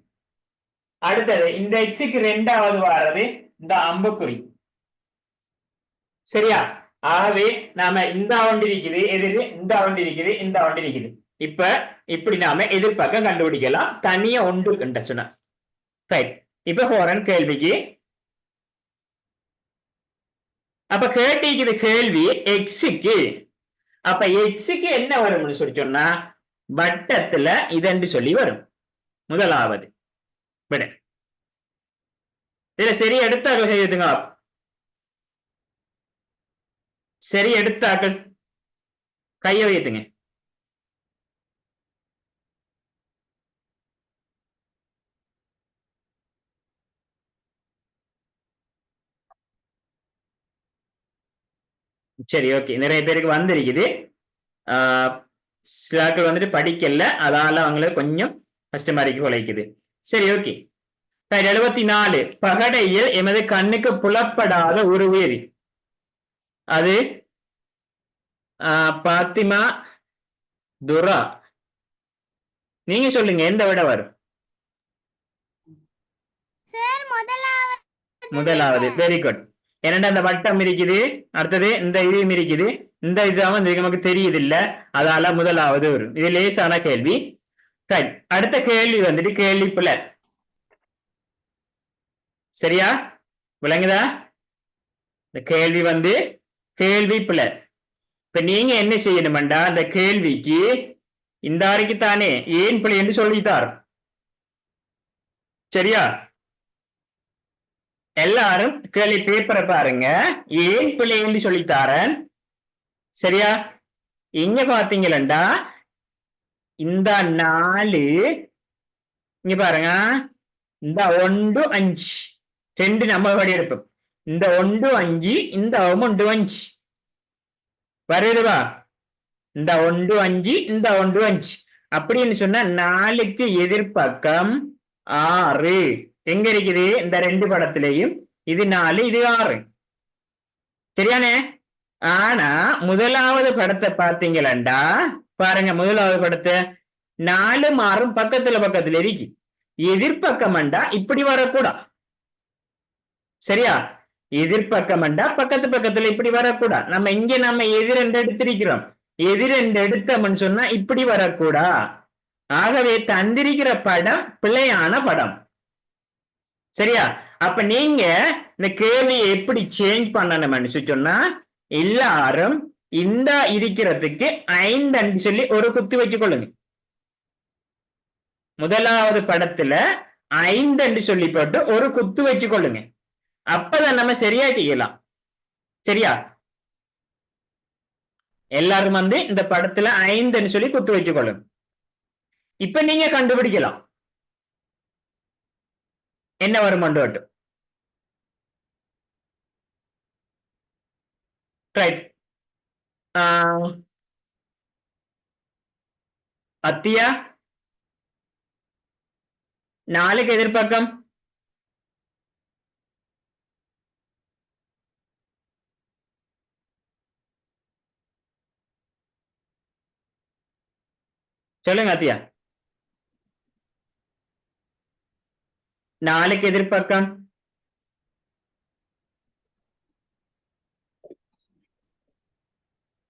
அடுத்தது இந்த எக்ஸுக்கு ரெண்டாவது வாரது இந்த அம்புக்குறி. சரியா? ஆகவே நாம இந்த ஒன்று இருக்குது எதிர், இந்த ஒன்று இருக்குது, இந்த ஒன்று இருக்குது. இப்ப இப்படி நாம எதிர்பார்க்க கண்டுபிடிக்கலாம் தனியா ஒன்று என்ற சொன்ன. இப்ப போறேன் கேள்விக்கு. அப்ப கேட்டிக்குது கேள்வி எக்ஸுக்கு. அப்ப எக்ஸுக்கு என்ன வரும்னு சொல்லி சொன்னா வட்டத்துல இதென்று சொல்லி வரும் முதலாவது விட. இதுல சரி எடுத்தாக்கள் செய்யுதுங்க, சரி எடுத்தாக்கள் கைய வைத்துங்க. சரி, ஓகே. நிறைய பேருக்கு வந்திருக்குது, சிலாக்கள் வந்துட்டு படிக்கல, அதால அவங்களுக்கு கொஞ்சம் கஷ்டமா இருக்கு உழைக்குது. சரி, ஓகே. 74 பகடையில் எமது கண்ணுக்கு புலப்படாத ஒரு உயிர், அது பாத்திமா துரா. நீங்க சொல்லுங்க எந்த விட வரும்? முதலாவது. Very good. ஏன்னா அந்த வட்டம் இருக்குது, அடுத்தது இந்த இதுவும் இருக்குது, இந்த இதுவும் நமக்கு தெரியுது இல்ல, அதால முதலாவது வரும். இது லேசான கேள்வி. அடுத்த கேள்வி வந்துட்டு கேள்வி பிள்ளை. சரியா? விளங்குதா? இந்த கேள்வி வந்து கேள்வி பிள்ளை. இப்ப நீங்க என்ன செய்யணும்டா, அந்த கேள்விக்கு இந்த ஆருக்கு தானே ஏன் பிள்ளை என்று சொல்லித்தார். சரியா? எல்லாரும் கேள்வி பேப்பரை பாருங்க, ஏன் பிள்ளை என்று சொல்லித்தாரன். சரியா? இங்க பாத்தீங்களா இந்த 4 இங்க பாருங்க, இந்த 1 5 2 நம்ம படி எடுப்போம். இந்த 1 5 இந்த 1 5 வருதுவா? இந்த 1 5 இந்த 1 5 அப்படின்னு சொன்னா 4க்கு எதிர்பக்கம் 6 எங்க இருக்குது? இந்த ரெண்டு படத்திலையும் இது 4 இது 6. சரியானே? ஆனா முதலாவது படத்தை பார்த்தீங்களா பாருங்க, முதலாவது படத்தை 4 6 பக்கத்துல இருக்கு. எதிர்பக்கம்டா இப்படி வரக்கூடாது. சரியா? எதிர்பக்கம்டா பக்கத்துல இப்படி வரக்கூடாது. நம்ம இங்க நம்ம எதிரெண்டு எடுத்திருக்கிறோம், எதிரெண்டு எடுத்தோம்னு சொன்னா இப்படி வரக்கூடா. ஆகவே தந்திருக்கிற படம் பிழையான படம். சரியா? அப்ப நீங்க இந்த கேள்வியை எப்படி சேஞ்ச் பண்ணணும்னு சொன்னா, எல்லாரும் இந்த இருக்கிறதுக்கு 5 சொல்லி ஒரு குத்து வச்சு கொள்ளுங்க. முதலாவது படத்துல 5 சொல்லி போட்டு ஒரு குத்து வச்சு கொள்ளுங்க. அப்பதான் நம்ம சரியா செய்யலாம். சரியா? எல்லாரும் வந்து இந்த படத்துல 5 சொல்லி குத்து வச்சு கொள்ளுங்க. இப்ப நீங்க கண்டுபிடிக்கலாம். என்ன வரும் கொண்டு ரைட் அத்தியா 4க்கு எதிர்பக்கம் சொல்லுங்க அத்தியா 4க்கு எதிர்பக்கம்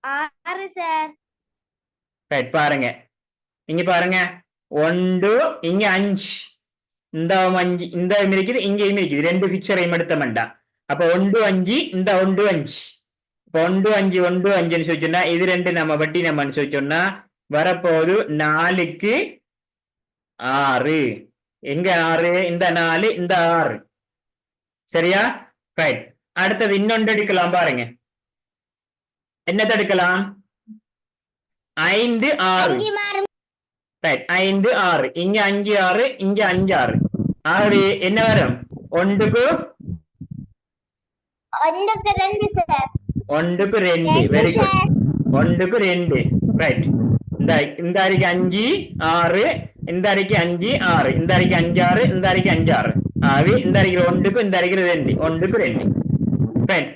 6 சார். ரைட் பாருங்க இங்க பாருங்க 1 இங்க 5 இந்த 5 இந்த இருக்குது இங்கேயும் இருக்குது 2 பிக்சரையும் எடுத்த வேண்டாம் அப்ப 1 5 இந்த 1 5 இப்ப 1 5 1 5ன்னு சொல்லிச்சோன்னா இது 2 நம்ம வட்டி நம்ம சொல்லிச்சோன்னா வரப்போது 4க்கு 6 எங்க 6 இந்த 4 இந்த 6 சரியா ரைட் அடுத்தது இன்னொன்று எடுக்கலாம் பாருங்க என்னத்தை எடுக்கலாம் 5 6 5 மாறும். ரைட் 5 6 இங்க 5 6 இங்க 5 6 ஆகவே என்ன வரும் 1க்கு 2 சார். 1க்கு 2 வெரி குட் 1க்கு 2 ரைட் இந்த அரிக்கு 5 6 இந்த அரிக்கு 5 6 இந்த அரிக்கு 5 6 இந்த அரிக்கு 5 6 ஆகவே இந்த அரிக்கிற 1க்கு இந்த அரிக்கிற 2 1க்கு 2 ரைட்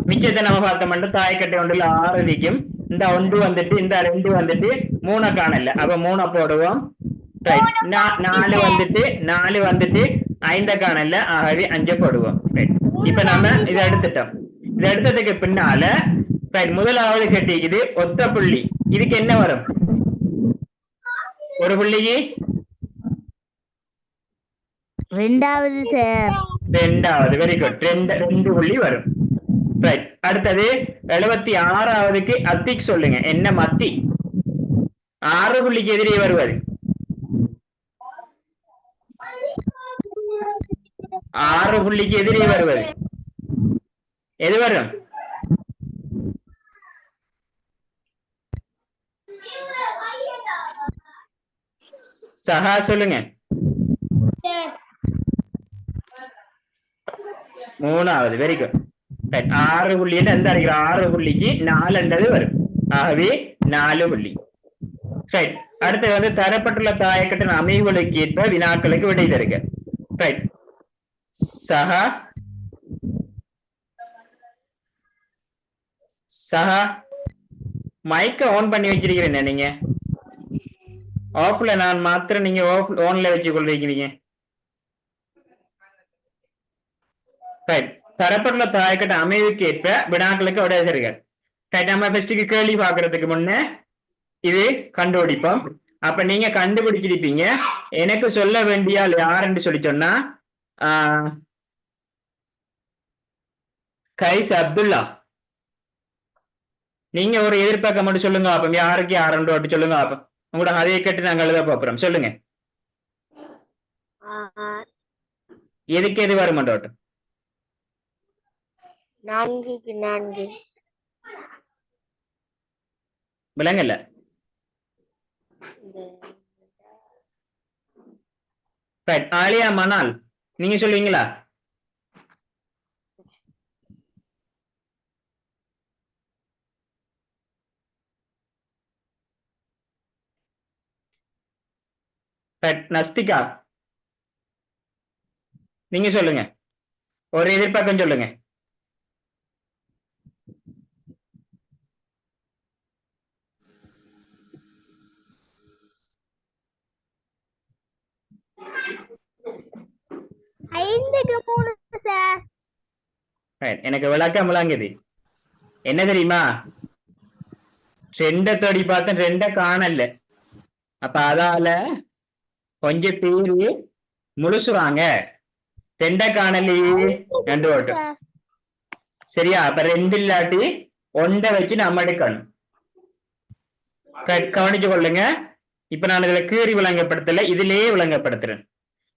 மிச்சத்தை நம்ம பார்த்தோம்னா தாய்க்கட்டை 1ல 6 இருக்கும் இந்த 1 வந்துட்டு இந்த 2 வந்துட்டு 3 காணல அப்ப 3 போடுவோம் ரைட் 4 வந்துட்டு 5 காணல ஆகவே 5 போடுவோம் ரைட் இப்ப நம்ம இதை எடுத்துட்டோம் இதை எடுத்ததுக்கு பின்னால ரைட் முதலாவது கட்டிக்குது ஒத்த புள்ளி இதுக்கு என்ன வரும் ஒரு புள்ளிக்கு 2வது சார். 2வது வெரி குட் 2 புள்ளி வரும் ரைட் அடுத்தது 76வதுக்கு அத்திக் சொல்லுங்க என்ன மத்தி 6 புள்ளிக்கு எதிரே வருவது 6 புள்ளிக்கு எதிரே வருவது எது வரும் சஹா சொல்லுங்க 3வது வெரி குட் 6 புள்ளி எந்த அடிக்கிற 6 புள்ளிக்கு 4 வரும் ஆகவே 4 புள்ளி ரைட் அடுத்து வந்து தரப்பட்டுள்ள தாயக்கட்டின் அமைவுகளுக்கு ஏற்ப வினாக்களுக்கு விடை தருக ரைட் சஹா மைக்க ஆன் பண்ணி வச்சிருக்கிறேன் நீங்க ஆஃப்ல நான் மாத்திரம் நீங்க ஆன்ல வச்சு கொள்றீங்க ரைட் தரப்பட்டுள்ள தாயக்கட்ட அமைவுக்கு ஏற்ப வினாக்களுக்கு விடை தருக ரைட் நம்ம ஃபர்ஸ்ட்டுக்கு கேள்வி பாக்குறதுக்கு முன்ன இது கண்டுபிடிப்போம் அப்ப நீங்க கண்டுபிடிச்சிருப்பீங்க எனக்கு சொல்ல வேண்டிய ஆள் யாருன்னு சொல்லி சொன்னா கைஸ் அப்துல்லா நீங்க ஒரு எதிர்பார்க்க மட்டும் சொல்லுங்க அப்ப யாருக்கு யாருன்னு சொல்லுங்க அப்ப உங்களோட அதையை கேட்டு நாங்க எழுத போறோம் சொல்லுங்க எதுக்கு எது வரும் டோட்டம் 4க்கு 4 விளங்கல ரைட் ஆலியா மனால் நீங்க சொல்லுவீங்களா ரைட் நஸ்திகா நீங்க சொல்லுங்க ஒரு எதிர்பார்க்கம் சொல்லுங்க எனக்கு விளக்கம் விளங்குது என்ன தெரியுமா 2 தேடி பார்த்தேன் 2 காணல அப்ப அதால கொஞ்சம் பேரு முழுசுறாங்க 2 காணலையே 2 ஓட்டம் சரியா அப்ப 2 இல்லாட்டி 1 வச்சு நம்ம எடுக்கணும் கவனிச்சு கொள்ளுங்க இப்ப நான் இதுல கீறி விளங்கப்படுத்தல இதுலயே விளங்கப்படுத்துறேன்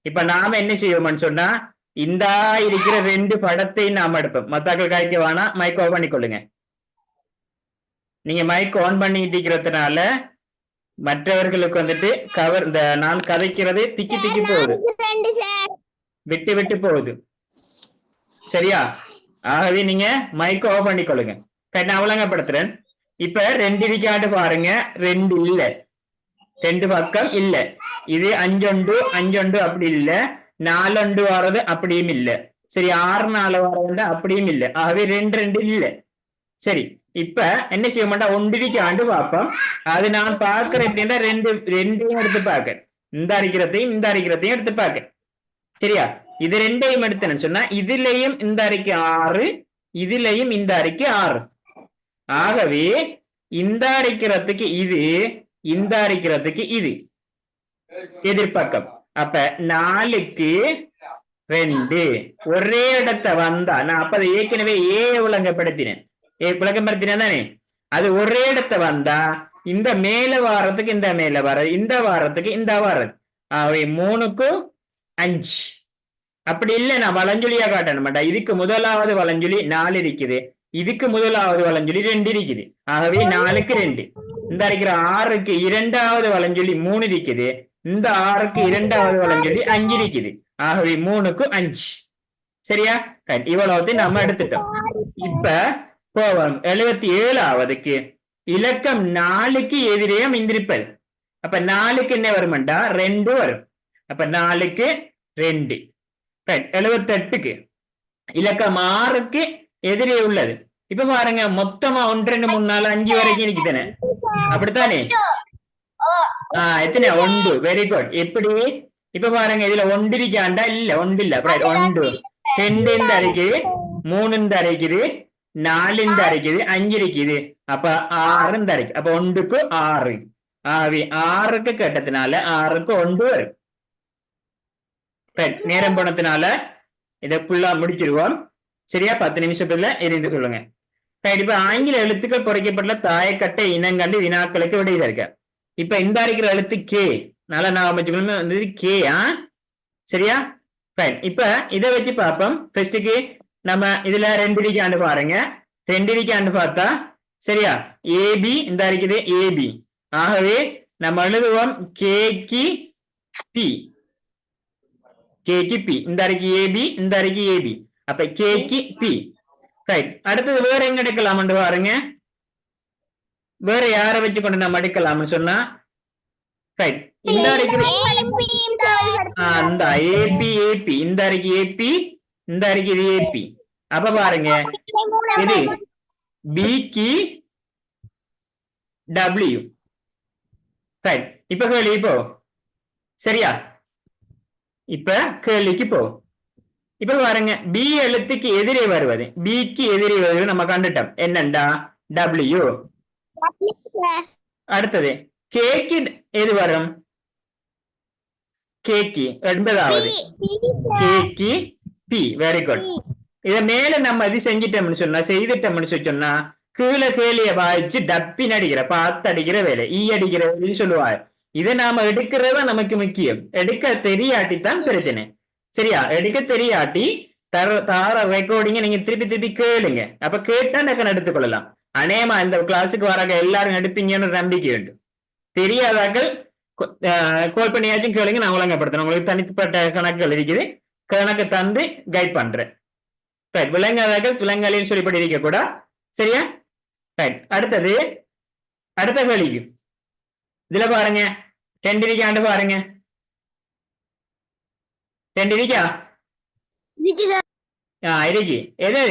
இப்ப நாம என்ன செய்வோம்னு சொன்னா இந்த இருக்கிற 2 படத்தை நாம எடுப்போம் மத்தாக்கள் காய்க்க வேணா மைக் ஆன் பண்ணிக்கொள்ளுங்க நீங்க மைக் ஆன் பண்ணிட்டு இருக்கிறதுனால மற்றவர்களுக்கு வந்துட்டு கவர் இந்த நான் கதைக்கிறதே திக்கி திக்கி போகுது விட்டு விட்டு போகுது. சரியா? ஆகவே நீங்க மைக் ஆஃப் பண்ணிக்கொள்ளுங்க. நான் ஒழுங்கப்படுத்துறேன். இப்ப 2 இருக்காண்டு பாருங்க, 2 இல்ல, 2 பக்கம் இல்ல. இது 5 அப்படி இல்ல, 4 வர்றது அப்படியும் இல்ல. சரி, 6 4 வர்றது அப்படியும் இல்ல. ஆகவே 2 இல்ல. சரி, இப்ப என்ன செய்ய மாட்டா, 1 ஆண்டு பார்ப்போம். அது நான் பார்க்கிறேன் எப்படின்னா, ரெண்டையும் எடுத்து பார்க்க, இந்த அறிக்கிறதையும் இந்த அறிக்கிறதையும் எடுத்து பார்க்க. சரியா? இது 2ஐயும் எடுத்தேன்னு சொன்னா, இதுலயும் இந்த அறிக்கை 6, இதுலயும் இந்த அறிக்கை 6. ஆகவே இந்த அடிக்கிறதுக்கு இது, இந்த அடிக்கிறதுக்கு இது எதிர்பக்கம். அப்ப 4க்கு 2 ஒரே இடத்தை வந்தா, நான் அப்ப ஏற்கனவே விளங்கப்படுத்தினேன், விளங்கப்படுத்தினேன் தானே. அது ஒரே இடத்தை வந்தா இந்த மேல வாரத்துக்கு இந்த மேல வர்றது, இந்த வாரத்துக்கு இந்த வாரது. ஆகவே 3க்கு 5. அப்படி இல்லை, நான் வலஞ்சொலியா காட்டணும் மாட்டேன். இதுக்கு முதலாவது வலஞ்சொலி 4 இருக்குது, இதுக்கு முதலாவது வலஞ்சொலி 2 இருக்குது. ஆகவே 4க்கு 2. இந்த இருக்கிற 6க்கு இரண்டாவது வலஞ்சொலி 3 இருக்குது, இந்த 6க்கு இரண்டாவது வலஞ்சொலி 5 இருக்குது. ஆகவே 3க்கு 5. சரியா? இவ்வளவு நம்ம எடுத்துட்டோம். இப்ப போவோம் 77வதுக்கு. இலக்கம் 4க்கு எதிரே அமைந்திருப்பது. அப்ப 4க்கு என்ன வரும்டா, 2 வரும். அப்ப 4க்கு 2. 78க்கு இலக்கம் 6க்கு எதிரே உள்ளது. இப்ப பாருங்க, மொத்தமா 1 2 3 4 5 வரைக்கும் இருக்குதானே, அப்படித்தானே? எத்தனை? 1. Very good. எப்படி? இப்ப பாருங்க, இதுல 1 இருக்காண்டா? இல்ல, 1 இல்ல. 1 2 இந்த அரைக்குது, 3 இந்த அரைக்குது, 4 இந்த அரைக்குது, 5 இருக்குது. அப்ப 6 இந்த அரைக்கு. அப்ப 1க்கு 6. ஆகவே 6க்கு கேட்டதுனால 6க்கு 1 வரும். நேரம் போனதுனால இதை ஃபுல்லா முடிச்சிருவோம். சரியா? 10 நிமிஷத்துல இருந்து சொல்லுங்க. இப்ப ஆங்கில எழுத்துக்கள் பொறிக்கப்பட்ட தாயக்கட்டை இனங்கண்டு வினாக்களுக்கு விடையில இருக்க. இப்ப இந்த இருக்கிற எழுத்து கே, நல்லா நான் வச்சுக்கணும், கே. சரியா? இப்ப இதை வச்சு பார்ப்போம். ஃபர்ஸ்டுக்கு நம்ம இதுல 2 இருக்காண்டு பாருங்க, 2 இருக்காண்டு பார்த்தா, சரியா, ஏபி இந்த இருக்குது ஏபி. ஆகவே நம்ம எழுதுவோம் கேக்கு பி, கேக்கு பி. இந்த அறிக்கை ஏபி, இந்த அறிக்கை ஏபி. அப்ப கேக்கு பி. ரைட். அடுத்தது வேற எங்க எடுக்கலாம்னு பாருங்க, வேற யார வச்சு கொண்டு நம்ம எடுக்கலாம்னு சொன்னா, ரைட், இந்த அறிக்கை அந்த ஏபி ஏபி, இந்த அறிக்கை ஏபி, இந்த அறிக்கை இது ஏபி. அப்ப பாருங்க, இது பிக்கு டபிள்யூ. ரைட். இப்ப கேள்வி போ. சரியா? இப்ப கேள்விக்கு போ. இப்ப பாருங்க, பி எழுத்துக்கு எதிரே வருவது, பிக்கு எதிரே வருவது நம்ம கண்டுட்டோம். என்னண்டா? டபிள்யூ. அடுத்தது கேக்கு எது வரும்? கேக்கு 80வது, கேக்கு பி. Very good. இத மேல நம்ம இது செஞ்சிட்டோம்னு சொன்னா, செய்துட்டோம்னு சொன்னா, கீழே கேளிய வாய்ச்சு டப்பின் அடிக்கிற, பார்த்து அடிக்கிற வேலை, ஈ அடிக்கிற வேலைன்னு சொல்லுவாரு. இதை நாம எடுக்கிறதா நமக்கு முக்கியம். எடுக்க தெரியாட்டித்தான் பிரச்சனை. சரியா? எடுக்க தெரியாட்டி தார ரெக்கார்டிங்க நீங்க திருப்பி திருப்பி கேளுங்க. அப்ப கேட்டா டக்குன்னு எடுத்துக்கொள்ளலாம். அநேகமா இந்த கிளாஸுக்கு வராங்க எல்லாரும் எடுப்பீங்கன்னு நம்பிக்கை வேண்டும். தெரியாதாக்கள் கால் பண்ணியாச்சும் கேளுங்க, நான் ஒழுங்கப்படுத்துறேன். உங்களுக்கு தனிப்பட்ட கணக்குகள் இருக்குது, கணக்கு தந்து கைட் பண்றேன். விலங்காதாக்கள் விலங்காலின்னு சொல்லிப்படி இருக்க கூட. சரியா? அடுத்தது அடுத்த கேள்விக்கு இதுல பாருங்க, 2 இருக்காண்டு பாருங்க, 2 இருக்கா? இருக்கு. எது?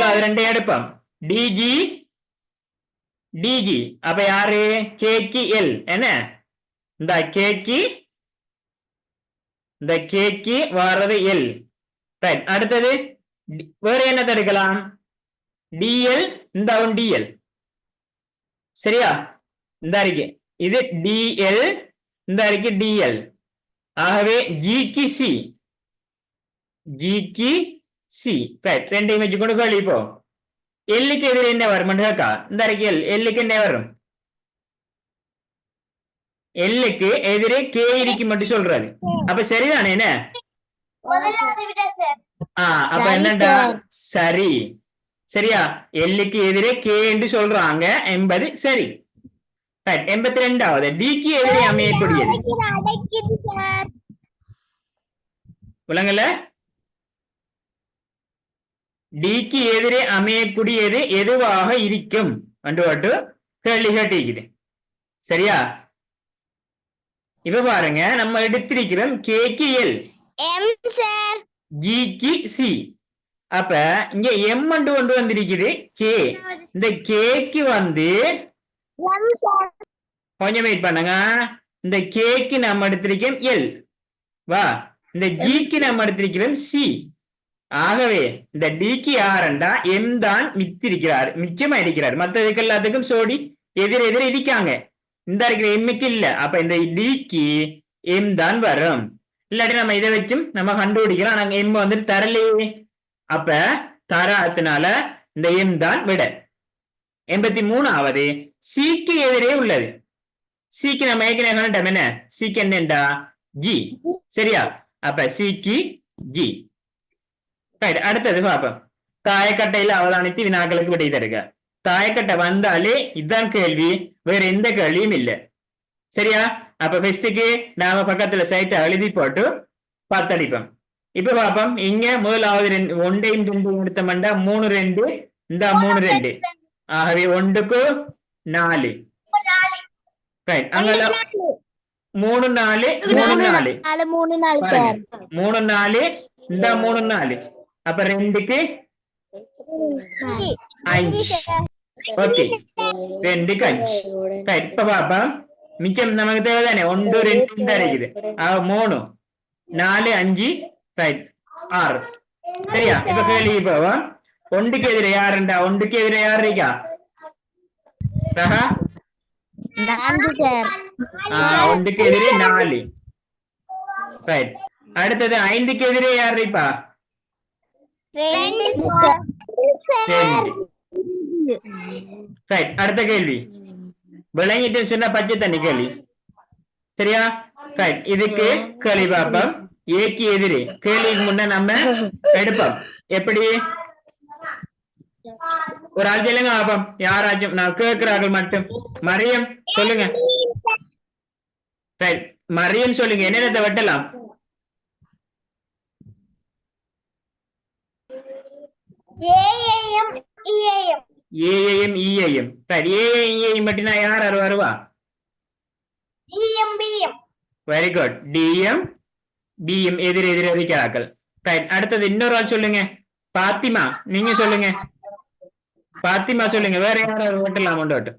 அது 2 எடுப்போம். டிஜி டிஜி. அப்ப யாரு? கேக்கு எல். என்ன? இந்த கேக்கு, இந்த கேக்கு வர்றது எல். ரைட். அடுத்தது வேற என்ன தடுக்கலாம்? டிஎல், இந்த டிஎல். சரியா? இந்த அறிக்கை இது டிஎல், இந்த அறிக்கை டிஎல். ஆகவே ஜிக்கு சி, ஜிக்கு சி. ரைட். 2 வச்சு கொண்டு கேள்வி இப்போ. எல்லுக்கு எதிர என்ன வரும்? இந்த அறிக்கை எல். எல்லுக்கு என்ன வரும்? எல்லுக்கு எதிரே கே இருக்கு மட்டும் சொல்றாரு. அப்ப சரிதானே? என்ன? அப்ப என்னண்டா? சரி. சரியா? எல்லுக்கு எதிரே கே என்று சொல்றாங்க என்பது சரி. 82வது டிக்கு எதிரே அமையக்கூடியது. விளங்கல? டிக்கு எதிரே அமையக்கூடியது எதுவாக இருக்கும் என்று கேள்வி கேட்டிருக்குது. சரியா? இப்ப பாருங்க, நம்ம எடுத்திருக்கிறோம் கேக்கு எல், எம் சார். ஜிக்கு சி. அப்ப இங்க எம் கொண்டு வந்திருக்குது கே. இந்த கேக்கு வந்து எம் சார். கொஞ்சம் வெயிட் பண்ணுங்க. இந்த கேக்கு நம்ம எடுத்திருக்கோம் எல், வா. இந்த ஜிக்கு நம்ம எடுத்திருக்கிறோம் சி. ஆகவே இந்த டிக்கு யாருண்டா எம் தான் மித்திருக்கிறார், மிச்சமா இருக்கிறார். மற்றதுக்கு எல்லாத்துக்கும் சோடி எதிர் எதிர் இருக்காங்க. இந்த இருக்கிற எம்முக்கு இல்ல. அப்ப இந்த டிக்கு எம் தான் வரும். இல்லாட்டி நம்ம இதை வச்சும் நம்ம கண்டுபிடிக்கலாம். நாங்க எம் வந்துட்டு தரலையே. அப்ப தராத்தினால இந்த எம் தான் விட. 83வது சிக்கு எதிரே உள்ளது. சிக்கு நம்ம ஏற்கனவே கண்டுட்டோம். என்ன சிக்கு என்னண்டா ஜி. சரியா? அப்ப சிக்கு ஜி. அடுத்தது பாப்போம். தாயக்கட்டையில அவதானித்து வினாக்களுக்கு விடை தருக. தாயக்கட்டை வந்தாலே இதுதான் கேள்வி, வேற எந்த கேள்வியும் இல்லை. சரியா? அப்ப பெஸ்டுக்கு நாம பக்கத்துல சைட்டை எழுதி போட்டு பத்தடிப்போம். இப்ப பாப்போம். இங்க முதலாவது ஒன்றையும் ரெண்டு எடுத்தோம்டா 3 2, இந்த 3 2. ஆகவே 1க்கு 4. அங்க 3 4 3 4 3 4, இந்த 3 4. அப்ப 2க்கு 5. ஓகே, 2க்கு 5. இப்ப பாப்பா, மிச்சம் நமக்கு தேவைதானே 1 2 தான் இருக்குது. 3 4 5 6. சரியா? இப்ப கேள்வி போவோம். 1க்கு எதிரே யாருண்டா? 1க்கு எதிரே யார் இருக்கா? 1க்கு எதிரே 4. அடுத்தது 5க்கு எதிரே யார் இருப்பா? 2. அடுத்த கேள்வி விளங்கிட்டு சொன்னா பச்சை தண்ணி கேள்வி. சரியா? இதுக்கு கேள்வி பார்ப்போம். ஏக்கு எதிரே கேள்விக்கு முன்ன நம்ம எடுப்போம். எப்படி? ஒரு ஆள் சொல்லுங்க பாப்போம். யாராச்சும் நான் கேட்கிறார்கள் மட்டும். மரியம் சொல்லுங்க. மரியம் சொல்லுங்க. என்னென்னத்தை வெட்டலாம்? AIM EIM. ஏஐஎம் மட்டும் யார் வருவா? Very good. டிஎம் பிஎம் எதிர் எதிர் இருக்கிறார்கள். அடுத்தது இன்னொரு ஆள் சொல்லுங்க. பாத்திமா, நீங்க சொல்லுங்க. பாத்திமா சொல்லுங்க. வேற யாராவது ஓட்டலாம்? ஒன்று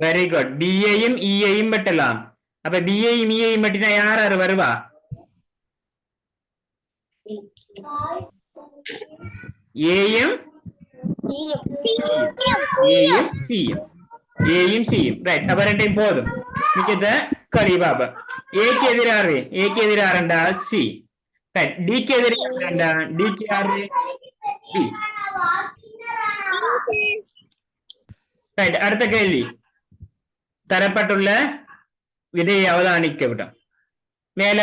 வெரி குட். பிஏயும் இஐயும் வெட்டலாம். அப்ப பிஏயும் இஐயும் மட்டும் யார் வருவா? ஏயும் ஏயும் சியும். ஏயும் சியும். ரைட். அப்ப ரெண்டையும் போதும். மிச்சத்தை கழி பாப்பா. ஏக்கு எதிராரு? ஏக்கு எதிராருண்டா சி. டிக்கு எதிராருண்டா? டிக்கு யாரு? டி. அடுத்த கேள்வி. தரப்பட்டுள்ள விதையை அவதானிக்க விடும். மேல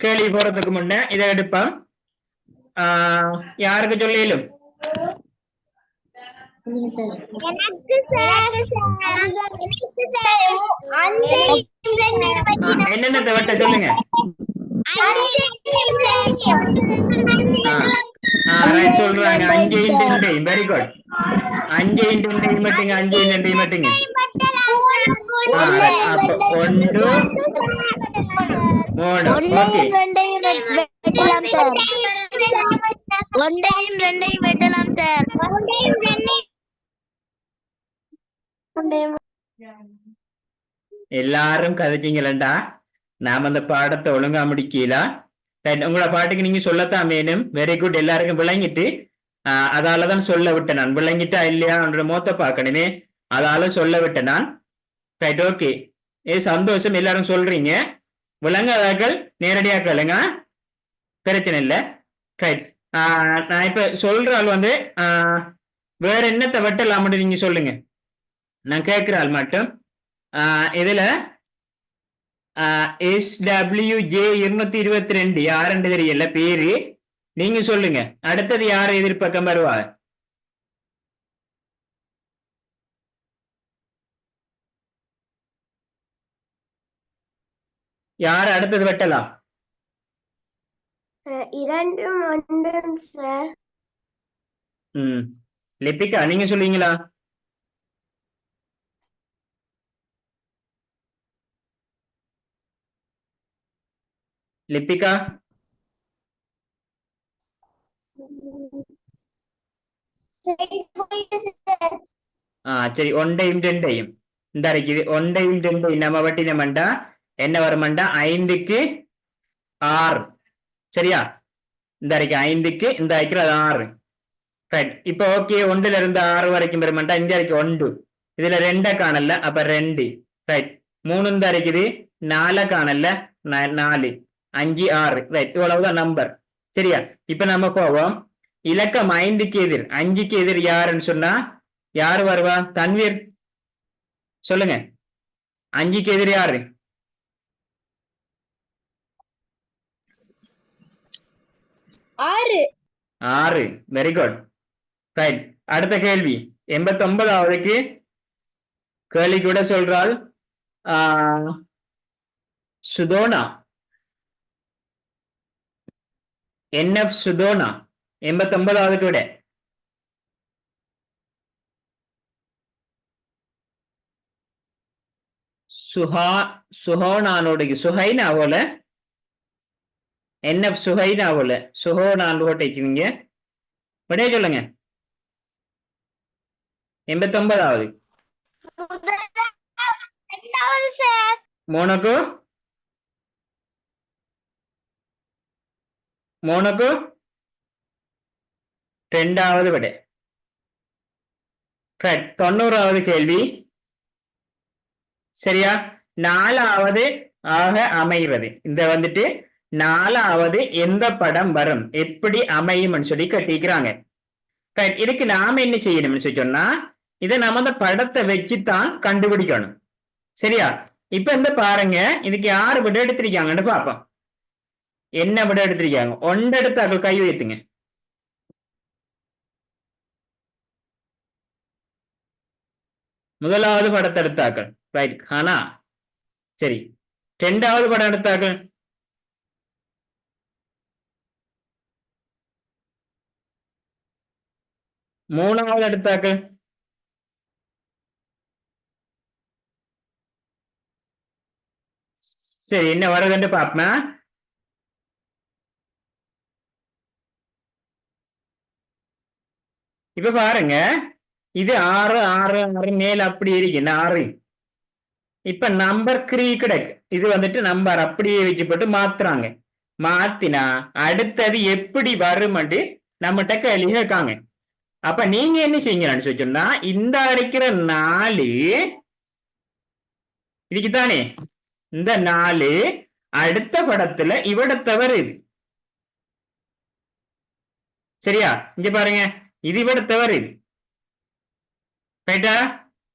கேள்வி போறதுக்கு முன்ன இதை எடுப்போம். யாருக்கு சொல்லும்? என்னென்ன வெட்ட சொல்லுங்க. சொல்றாங்க 5 2. Very good. 5 2 மட்டுங்க. 5 2 மட்டுங்க. அப்ப 1 3. ஓகே. எல்லாரும் கதைச்சீங்களா? நாம அந்த பாடத்தை ஒழுங்கா முடிக்கல. உங்களோட பாட்டுக்கு நீங்க சொல்லத்தான் வேணும். Very good. எல்லாருக்கும் விளங்கிட்டு அதாலதான் சொல்ல விட்டேன் நான். விளங்கிட்டா இல்லையா மோத்த பார்க்கணுமே, அதால சொல்ல விட்டேன் நான். ரைட். ஓகே, சந்தோஷம். எல்லாரும் சொல்றீங்க. விளங்காதாக்கள் நேரடியா கேளுங்க, பிரச்சனை இல்லை. ரைட். நான் இப்ப சொல்ற ஆள் வந்து வேற என்னத்தை வெட்டலாம்னு நீங்க சொல்லுங்க. நான் கேட்கிற ஆள் மட்டும். இதுல SWJ 222 யாருன்னு தெரியல பேரு. நீங்க சொல்லுங்க. அடுத்தது யார் எதிர்பக்கம் வருவா? யார் அடுத்தது வெட்டலாம்? இரண்டும் ஒன்றும் சார். லிபிகா நீங்க சொல்லுவீங்களா? லிபிகா சரி, ஒன்றையும் ரெண்டையும் இந்த இருக்குது. ஒன்றையும் ரெண்டையும் நம்ம வெட்டினோம்டா என்ன வருமாண்டா 5க்கு 6. சரியா? இந்த அரைக்கு 5க்கு இந்த அரைக்கு அது 6. ரைட். இப்ப ஓகே, 1ல இருந்து 6 வரைக்கும் வருமாண்டா இந்த அரைக்கு 1. இதுல 2 காணல, அப்ப 2. ரைட். 3 இந்த அரைக்குது, 4 காணல, 4, 5, 6. ரைட், இவ்வளவுதான் நம்பர். சரியா? இப்ப நம்ம போவோம். இலக்கம் 5க்கு எதிர் 5க்கு எதிர் யாருன்னு சொன்னா யாரு வருவா? தன்வீர் சொல்லுங்க. 5க்கு எதிர் யாரு? 6. Very good. ரைட். அடுத்த கேள்வி 89வதுக்கு கேள்வி கூட சொல்றாள். சுதோனா, என்எஃப் சுதோனா 89வதுக்கு விட சுஹோனானோட சுஹைனா போல என்எஃப் சுஹைனா போல சுஹோனான் போட்டிருக்கீங்க. விடைய சொல்லுங்க. 89வது சார். மோனோக்கு மோனோக்கு 2வது விட. 90வது கேள்வி. சரியா? 4வது ஆக அமைகிறது. இந்த வந்துட்டு 4வது எந்த படம் வரும், எப்படி அமையும் சொல்லி கட்டிக்கிறாங்க. இதுக்கு நாம என்ன செய்யணும்னு சொன்னா இதை நாம அந்த படத்தை வச்சுத்தான் கண்டுபிடிக்கணும். சரியா? இப்ப இந்த பாருங்க, இதுக்கு யாரு விட எடுத்திருக்காங்கன்னு பாப்போம். என்ன விட எடுத்திருக்காங்க? 1 எடுத்தாக்கள் கை வைத்துங்க. முதலாவது படத்தை எடுத்தாக்கள். ரைட். ஆனா சரி, 2வது படம் எடுத்தாக்கள். மூணாவது எடுத்தாக்கள். சரி, என்ன வருதுன்னு பாப்பேன். இப்ப பாருங்க, இது 6 6 6 மேல அப்படி இருக்கு 6. இப்ப நம்பர் 3 கிடக்கு. இது வந்துட்டு நம்பர் அப்படியே வச்சுப்பட்டு மாத்துறாங்க. மாத்தினா அடுத்தது எப்படி வரும்னு நம்மகிட்ட கேள்வி கேட்காங்க. அப்ப நீங்க என்ன செய்யுங்கன்னு சொன்னா இந்த அடிக்கிற 4 இதுக்குதானே, இந்த 4 அடுத்த படத்துல இவிடத்த வருது. சரியா? இங்க பாருங்க, இது இவிடத்த வருது. ரைட்டா?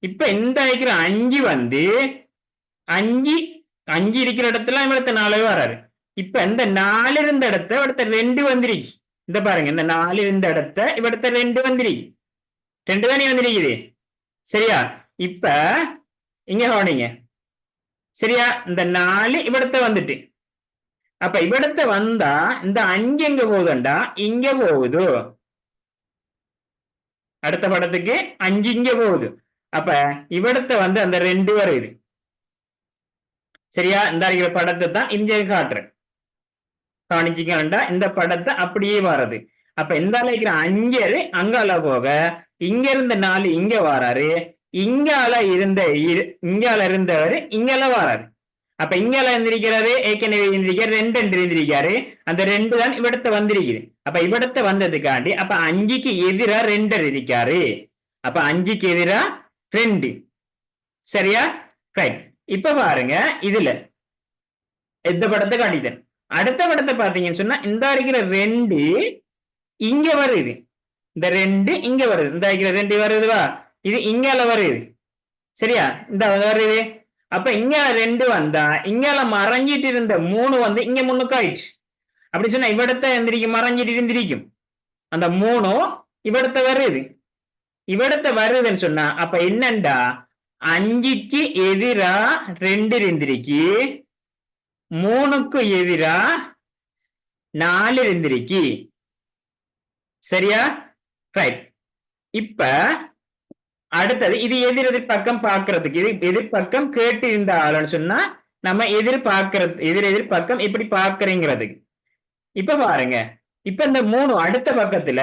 இப்ப இந்த அடிக்கிற 5 வந்து 5 இருக்கிற இடத்துல இவிடத்த 4 வராரு. இப்ப இந்த 4 இருந்த இடத்த இவிடத்த 2 வந்துருச்சு. இந்த பாருங்க, இந்த 4 இருந்த இடத்த இவிடத்த 2 வந்துருக்கு. 2 தானே வந்திருக்குது. சரியா? இப்ப இங்க கவனிங்க. சரியா? இந்த 4 இவிடத்த வந்துட்டு, அப்ப இவிடத்த வந்தா இந்த 5 எங்க போகுதுண்டா இங்க போகுது. அடுத்த படத்துக்கு 5 இங்க போகுது. அப்ப இவிடத்த வந்து அந்த 2 வருது. சரியா? இந்த இருக்கிற படத்தை தான் இங்க காட்டுறேன். கவனிச்சிக்கண்டா, இந்த படத்தை அப்படியே வர்றது. அப்ப இந்த இருக்கிற 5 அங்கால போக இங்க இருந்த 4 இங்க வராரு, இங்கால இருந்தவர் இங்கால வராரு. அப்ப இங்கால இருந்திருக்கிறாரு, ஏற்கனவே இருந்திருக்காரு 2 இருந்திருக்காரு. அந்த 2 தான் இவிடத்த வந்திருக்குது. அப்ப இவிடத்த வந்ததுக்காண்டி அப்ப 5க்கு எதிரா 2 இருக்காரு. அப்ப 5க்கு எதிரா 2. சரியா? ரைட். இப்ப பாருங்க, இதுல எந்த படத்தை காட்டிட்டேன். அடுத்த படத்தை பாத்தீங்கன்னு சொன்னா இந்த இருக்கிற 2 இங்க வருது, இந்த 2 இங்க வருது, இந்த இருக்கிற 2 வருதுவா, இது இங்கால வருது. சரியா? இந்த வருது. அப்ப இங்க 2 வந்தா இங்கால மறைஞ்சிட்டு இருந்த 3 வந்து இங்க முன்னுக்கு ஆயிடுச்சு. அப்படி சொன்னா இவிடத்த எந்திரிக்கும், மறைஞ்சிட்டு இருந்திருக்கும். அந்த 3 இவிடத்த வருது. இவிடத்த வருதுன்னு சொன்னா அப்ப என்னண்டா 5க்கு எதிரா 2 இருந்திருக்கு. 3க்கு எதிரா 4 இருந்திருக்கு. சரியா? ரைட். இப்ப அடுத்தது இது எதிர் பக்கம் பாக்குறதுக்கு, இது எதிர்பக்கம் கேட்டு இருந்த ஆளுன்னு சொன்னா நம்ம எதிர் பக்கம் எப்படி பாக்குறீங்கிறதுக்கு. இப்ப பாருங்க, இப்ப இந்த 3 அடுத்த பக்கத்துல,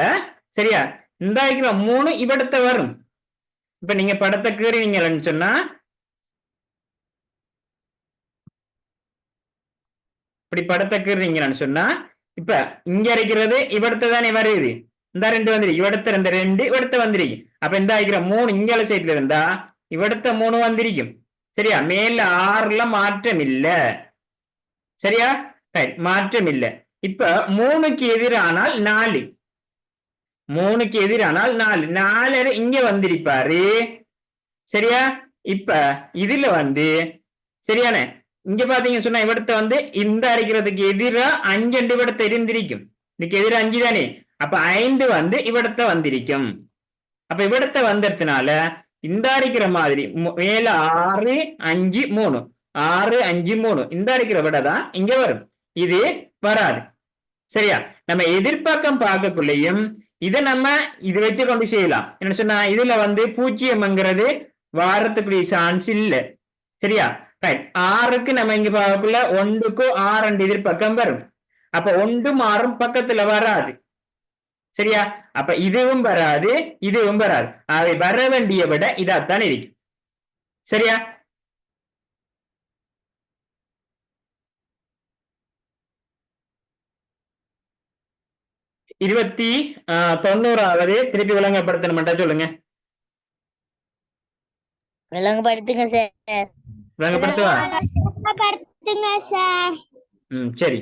சரியா, இந்த 3 இவடத்த வரும். இப்ப நீங்க படத்தை கீறீங்கன்னு சொன்னா இப்படி படத்தை கீறீங்கன்னு சொன்னா இப்ப இங்க இருக்கிறது இவடத்த தானே வருது. இந்த 2 வந்துருக்கு, இவடத்த 2 இவடத்த வந்துருக்கு. அப்ப இந்த 3 இங்கால சைட்ல இருந்தா இவடத்த 3 வந்திருக்கும். சரியா? மேல 6ல மாற்றம் இல்ல. சரியா? மாற்றம் இல்ல. இப்ப 3க்கு எதிரானால் 4, 3க்கு எதிரானால் 4 இங்க வந்திருப்பாரு. சரியா? இப்ப இதுல சரியான இங்க பாத்தீங்கன்னு சொன்னா இவடத்த இந்த அரைக்கிறதுக்கு எதிரா 5 இவடத்த இருந்திருக்கும். இதுக்கு எதிர 5 தானே. அப்ப 5 இவடத்த வந்திருக்கும். அப்ப இவடத்த வந்ததுனால இந்த அரைக்கிற மாதிரி மேல 6 5 3 6 5 3 இந்த அரைக்கிற விட தான் இங்க வரும். இது வராது. சரியா? நம்ம எதிர்பக்கம் பார்க்கக்குள்ளேயும் இதை நம்ம இது வச்சு கொண்டு செய்யலாம். என்ன சொன்னா இதுல 0ங்கிறது வாரத்துக்குரிய சான்ஸ் இல்ல. சரியா? ரைட். 6க்கு நம்ம இங்க பார்க்கக்குள்ள 1க்கு 6 எதிர்பக்கம் வரும். அப்ப 1ம் 6ம் பக்கத்துல வராது. சரியா? அப்ப இதுவும் வராது, இதுவும் வராது. அவை வர வேண்டிய விட இதாத்தான் இருக்கு. சரியா? இருபத்தி 90வது திருப்பி விளங்கப்படுத்தணும்டா சொல்லுங்க. விளங்கப்படுத்துங்க சார். விளங்கப்படுத்துவா? விளங்கப்படுத்துங்க சார். சரி.